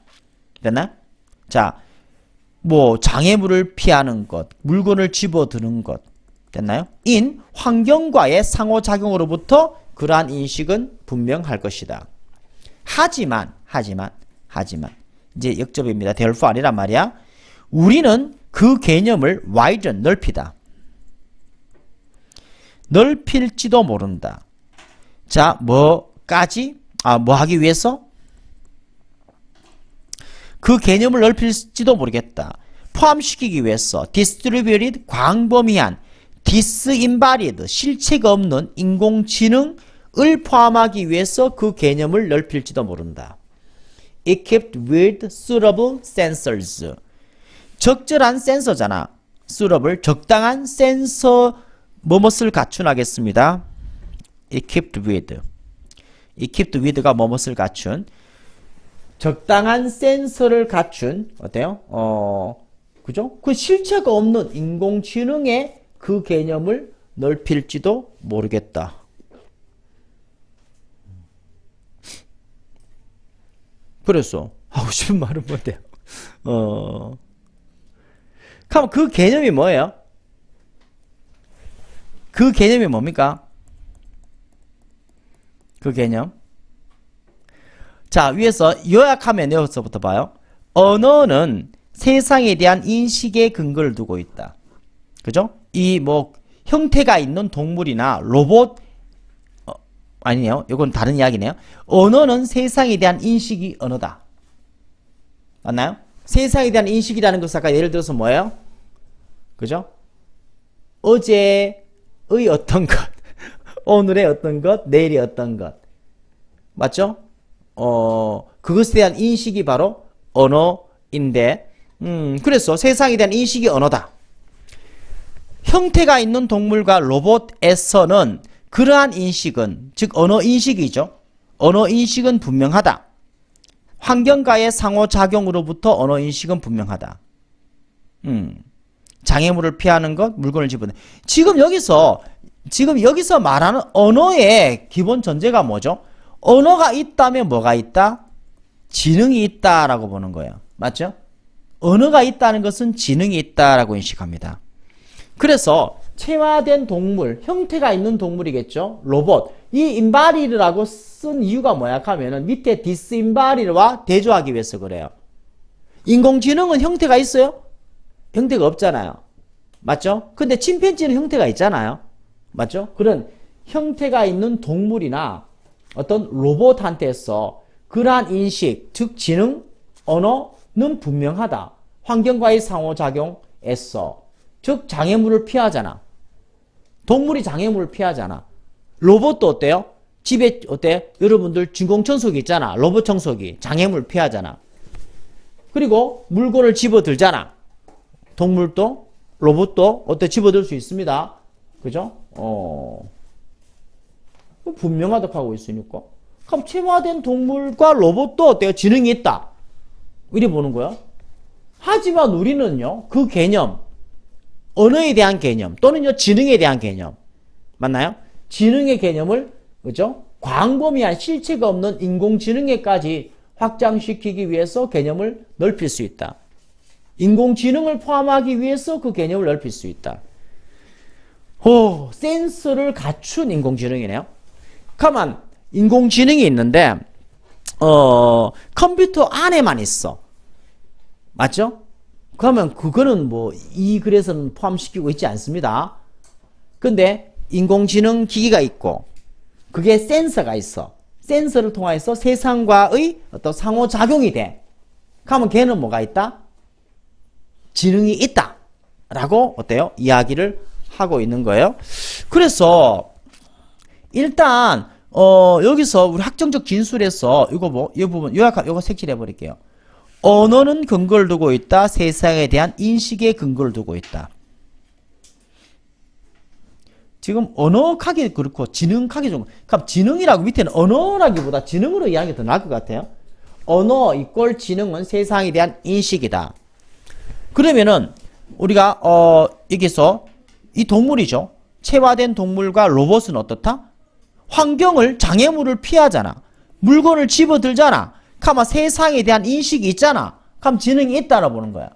됐나? 자, 뭐 장애물을 피하는 것 물건을 집어드는 것 됐나요? 인 환경과의 상호작용으로부터 그러한 인식은 분명할 것이다. 하지만 이제 역접입니다. therefore 아니란 말이야. 우리는 그 개념을 widen 넓히다. 넓힐지도 모른다. 자, 뭐까지? 뭐 하기 위해서? 그 개념을 넓힐지도 모르겠다. 포함시키기 위해서 distributed 광범위한 disembodied 실체가 없는 인공지능을 포함하기 위해서 그 개념을 넓힐지도 모른다. Equipped with suitable sensors 적절한 센서잖아. suitable, 적당한 센서 뭐뭇을 갖춘하겠습니다. equipped with. equipped with가 뭐뭇을 갖춘. 적당한 센서를 갖춘, 어때요? 그죠? 그 실체가 없는 인공지능의 그 개념을 넓힐지도 모르겠다. 그래서 하고 싶은 말은 뭔데요? 그럼 그 개념이 뭐예요? 그 개념이 뭡니까? 그 개념. 자, 위에서 요약하면 여기서부터 봐요. 언어는 세상에 대한 인식의 근거를 두고 있다. 그죠? 이 뭐 형태가 있는 동물이나 로봇 아니에요. 이건 다른 이야기네요. 언어는 세상에 대한 인식이 언어다. 맞나요? 세상에 대한 인식이라는 것은 아까 예를 들어서 뭐예요? 그죠? 어제의 어떤 것, 오늘의 어떤 것, 내일의 어떤 것. 맞죠? 그것에 대한 인식이 바로 언어인데, 그래서 세상에 대한 인식이 언어다. 형태가 있는 동물과 로봇에서는 그러한 인식은, 즉 언어 인식이죠. 언어 인식은 분명하다. 환경과의 상호작용으로부터 언어 인식은 분명하다. 장애물을 피하는 것, 물건을 집어내. 지금 여기서 말하는 언어의 기본 전제가 뭐죠? 언어가 있다면 뭐가 있다? 지능이 있다라고 보는 거예요. 맞죠? 언어가 있다는 것은 지능이 있다라고 인식합니다. 그래서 체화된 동물, 형태가 있는 동물이겠죠? 로봇. 이 인바리르라고 쓴 이유가 뭐야 하면은 밑에 디스인바리르와 대조하기 위해서 그래요. 인공지능은 형태가 있어요? 형태가 없잖아요. 맞죠? 근데 침팬지는 형태가 있잖아요. 맞죠? 그런 형태가 있는 동물이나 어떤 로봇한테서 그러한 인식, 즉 지능, 언어는 분명하다. 환경과의 상호작용에서. 즉 장애물을 피하잖아. 동물이 장애물을 피하잖아. 로봇도 어때요? 집에 어때? 여러분들 진공청소기 있잖아. 로봇 청소기. 장애물 피하잖아. 그리고 물건을 집어들잖아. 동물도 로봇도 어때? 집어들 수 있습니다. 그죠? 분명하다고 하고 있으니까. 그럼 체화된 동물과 로봇도 어때요? 지능이 있다. 이래 보는 거야. 하지만 우리는요, 그 개념, 언어에 대한 개념 또는요 지능에 대한 개념 맞나요? 지능의 개념을 그죠? 광범위한 실체가 없는 인공지능에까지 확장시키기 위해서 개념을 넓힐 수 있다. 인공지능을 포함하기 위해서 그 개념을 넓힐 수 있다. 센서를 갖춘 인공지능이네요. 가만 인공지능이 있는데 컴퓨터 안에만 있어. 맞죠? 그러면 그거는 뭐 이 글에서는 포함시키고 있지 않습니다. 근데 인공지능 기기가 있고 그게 센서가 있어. 센서를 통해서 세상과의 어떤 상호작용이 돼. 그러면 걔는 뭐가 있다? 지능이 있다. 라고 어때요? 이야기를 하고 있는 거예요. 그래서 일단 여기서 우리 학정적 진술에서 이거 이 부분 요거 색칠해 버릴게요. 언어는 근거를 두고 있다. 세상에 대한 인식의 근거를 두고 있다. 지금 언어하기 그렇고 지능하기 좀 그럼 지능이라고 밑에는 언어라기보다 지능으로 이야기가 더 나을 것 같아요. 언어 이꼴 지능은 세상에 대한 인식이다. 그러면은 우리가 여기서 이 동물이죠. 체화된 동물과 로봇은 어떻다? 환경을 장애물을 피하잖아. 물건을 집어들잖아. 그럼 세상에 대한 인식이 있잖아. 그럼 지능이 있다라 보는 거야.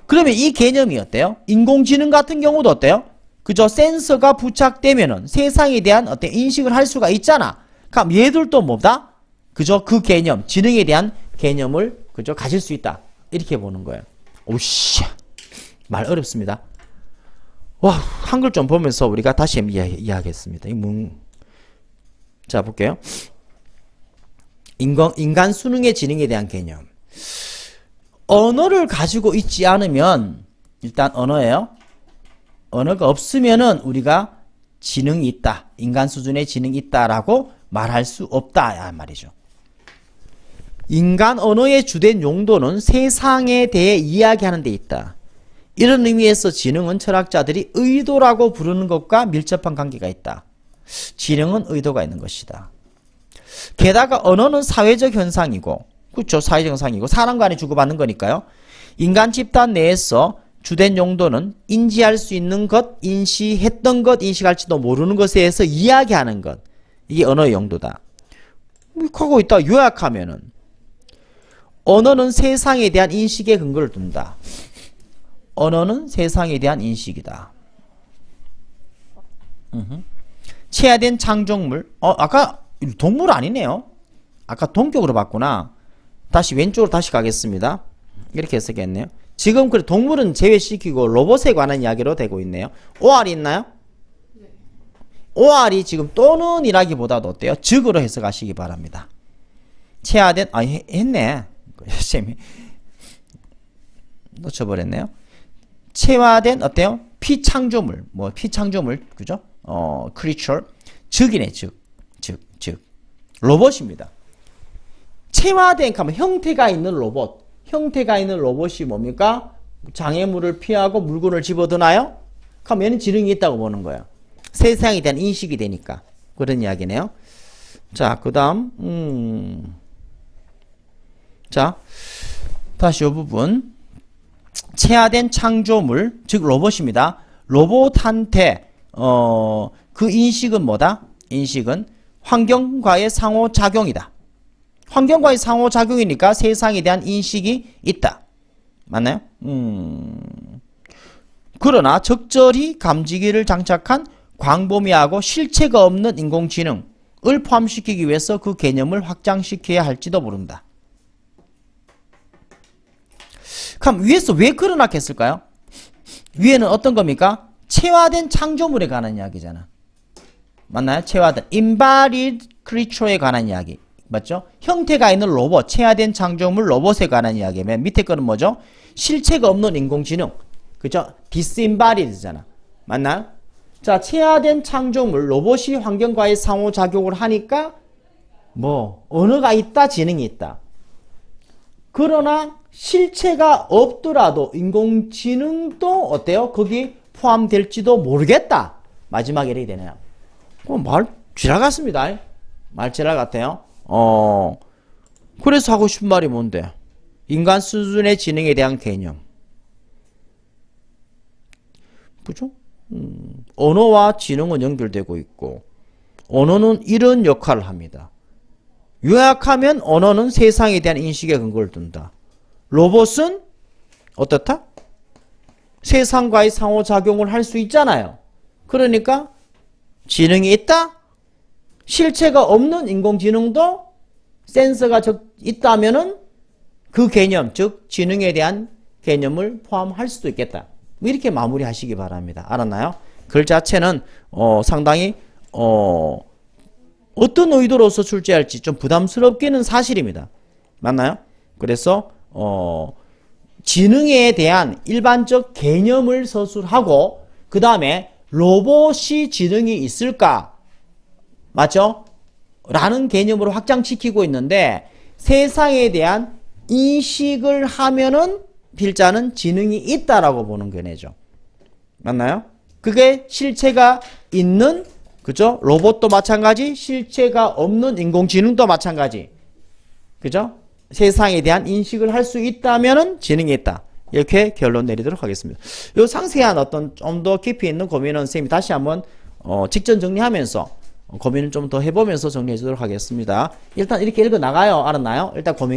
그러면 이 개념이 어때요? 인공지능 같은 경우도 어때요? 그죠? 센서가 부착되면은 세상에 대한 어떤 인식을 할 수가 있잖아. 그럼 얘들도 뭐다? 그죠? 그 개념, 지능에 대한 개념을 그죠? 가질 수 있다. 이렇게 보는 거예요. 오씨, 말 어렵습니다. 와, 한글 좀 보면서 우리가 다시 이야기하겠습니다. 자, 볼게요. 인간 수능의 지능에 대한 개념. 언어를 가지고 있지 않으면 일단 언어예요. 언어가 없으면은 우리가 지능이 있다. 인간 수준의 지능이 있다라고 말할 수 없다. 말이죠. 인간 언어의 주된 용도는 세상에 대해 이야기하는 데 있다. 이런 의미에서 지능은 철학자들이 의도라고 부르는 것과 밀접한 관계가 있다. 지능은 의도가 있는 것이다. 게다가 언어는 사회적 현상이고, 그렇죠, 사회적 현상이고 사람 간에 주고받는 거니까요. 인간 집단 내에서 주된 용도는 인지할 수 있는 것, 인식했던 것, 인식할지도 모르는 것에 대해서 이야기하는 것. 이게 언어의 용도다. 하고 있다. 요약하면은 언어는 세상에 대한 인식의 근거를 둔다. 언어는 세상에 대한 인식이다. 체화된 창조물. 아까 동물 아니네요. 아까 동격으로 봤구나. 다시 왼쪽으로 다시 가겠습니다. 이렇게 했었겠네요. 지금 그 동물은 제외시키고 로봇에 관한 이야기로 되고 있네요. OR이 있나요? 네. OR이 지금 또는 이라기보다도 어때요? 즉으로 해석하시기 바랍니다. 체화된, 했네. 쌤이 놓쳐버렸네요. 체화된 어때요? 피창조물, 피창조물, 그죠? creature, 즉이네, 즉. 로봇입니다. 체화된, 하면 형태가 있는 로봇. 형태가 있는 로봇이 뭡니까? 장애물을 피하고 물건을 집어드나요? 그럼 얘는 지능이 있다고 보는 거예요. 세상에 대한 인식이 되니까. 그런 이야기네요. 자, 그 다음, 자, 다시 이 부분. 체화된 창조물, 즉 로봇입니다. 로봇한테 그 인식은 뭐다? 인식은 환경과의 상호작용이다. 환경과의 상호작용이니까 세상에 대한 인식이 있다. 맞나요? 그러나 적절히 감지기를 장착한 광범위하고 실체가 없는 인공지능을 포함시키기 위해서 그 개념을 확장시켜야 할지도 모른다. 그럼 위에서 왜 그러놨겠을까요? 위에는 어떤 겁니까? 체화된 창조물에 관한 이야기잖아. 맞나요? 체화된 embodied creature에 관한 이야기. 맞죠? 형태가 있는 로봇, 체화된 창조물 로봇에 관한 이야기면 밑에 거는 뭐죠? 실체가 없는 인공지능. 그죠? disembodied잖아. 맞나요? 자, 체화된 창조물 로봇이 환경과의 상호작용을 하니까 언어가 있다, 지능이 있다. 그러나 실체가 없더라도 인공지능도 어때요? 거기 포함될지도 모르겠다. 마지막에 이렇게 되네요. 말 지랄 같습니다. 말 지랄 같아요. 그래서 하고 싶은 말이 뭔데? 인간 수준의 지능에 대한 개념. 그죠? 언어와 지능은 연결되고 있고, 언어는 이런 역할을 합니다. 요약하면 언어는 세상에 대한 인식의 근거를 둔다. 로봇은 어떻다? 세상과의 상호작용을 할 수 있잖아요. 그러니까 지능이 있다? 실체가 없는 인공지능도 센서가 있다면은 그 개념, 즉 지능에 대한 개념을 포함할 수도 있겠다. 이렇게 마무리하시기 바랍니다. 알았나요? 글 자체는 상당히 어떤 의도로서 출제할지 좀 부담스럽기는 사실입니다. 맞나요? 그래서 지능에 대한 일반적 개념을 서술하고 그 다음에 로봇이 지능이 있을까? 맞죠? 라는 개념으로 확장시키고 있는데 세상에 대한 인식을 하면은 필자는 지능이 있다라고 보는 견해죠. 맞나요? 그게 실체가 있는 그죠? 로봇도 마찬가지, 실체가 없는 인공지능도 마찬가지. 그죠? 세상에 대한 인식을 할 수 있다면은 지능이 있다. 이렇게 결론 내리도록 하겠습니다. 요 상세한 어떤 좀 더 깊이 있는 고민은 선생님이 다시 한번 직전 정리하면서 고민을 좀 더 해보면서 정리해 주도록 하겠습니다. 일단 이렇게 읽어 나가요. 알았나요? 일단 고민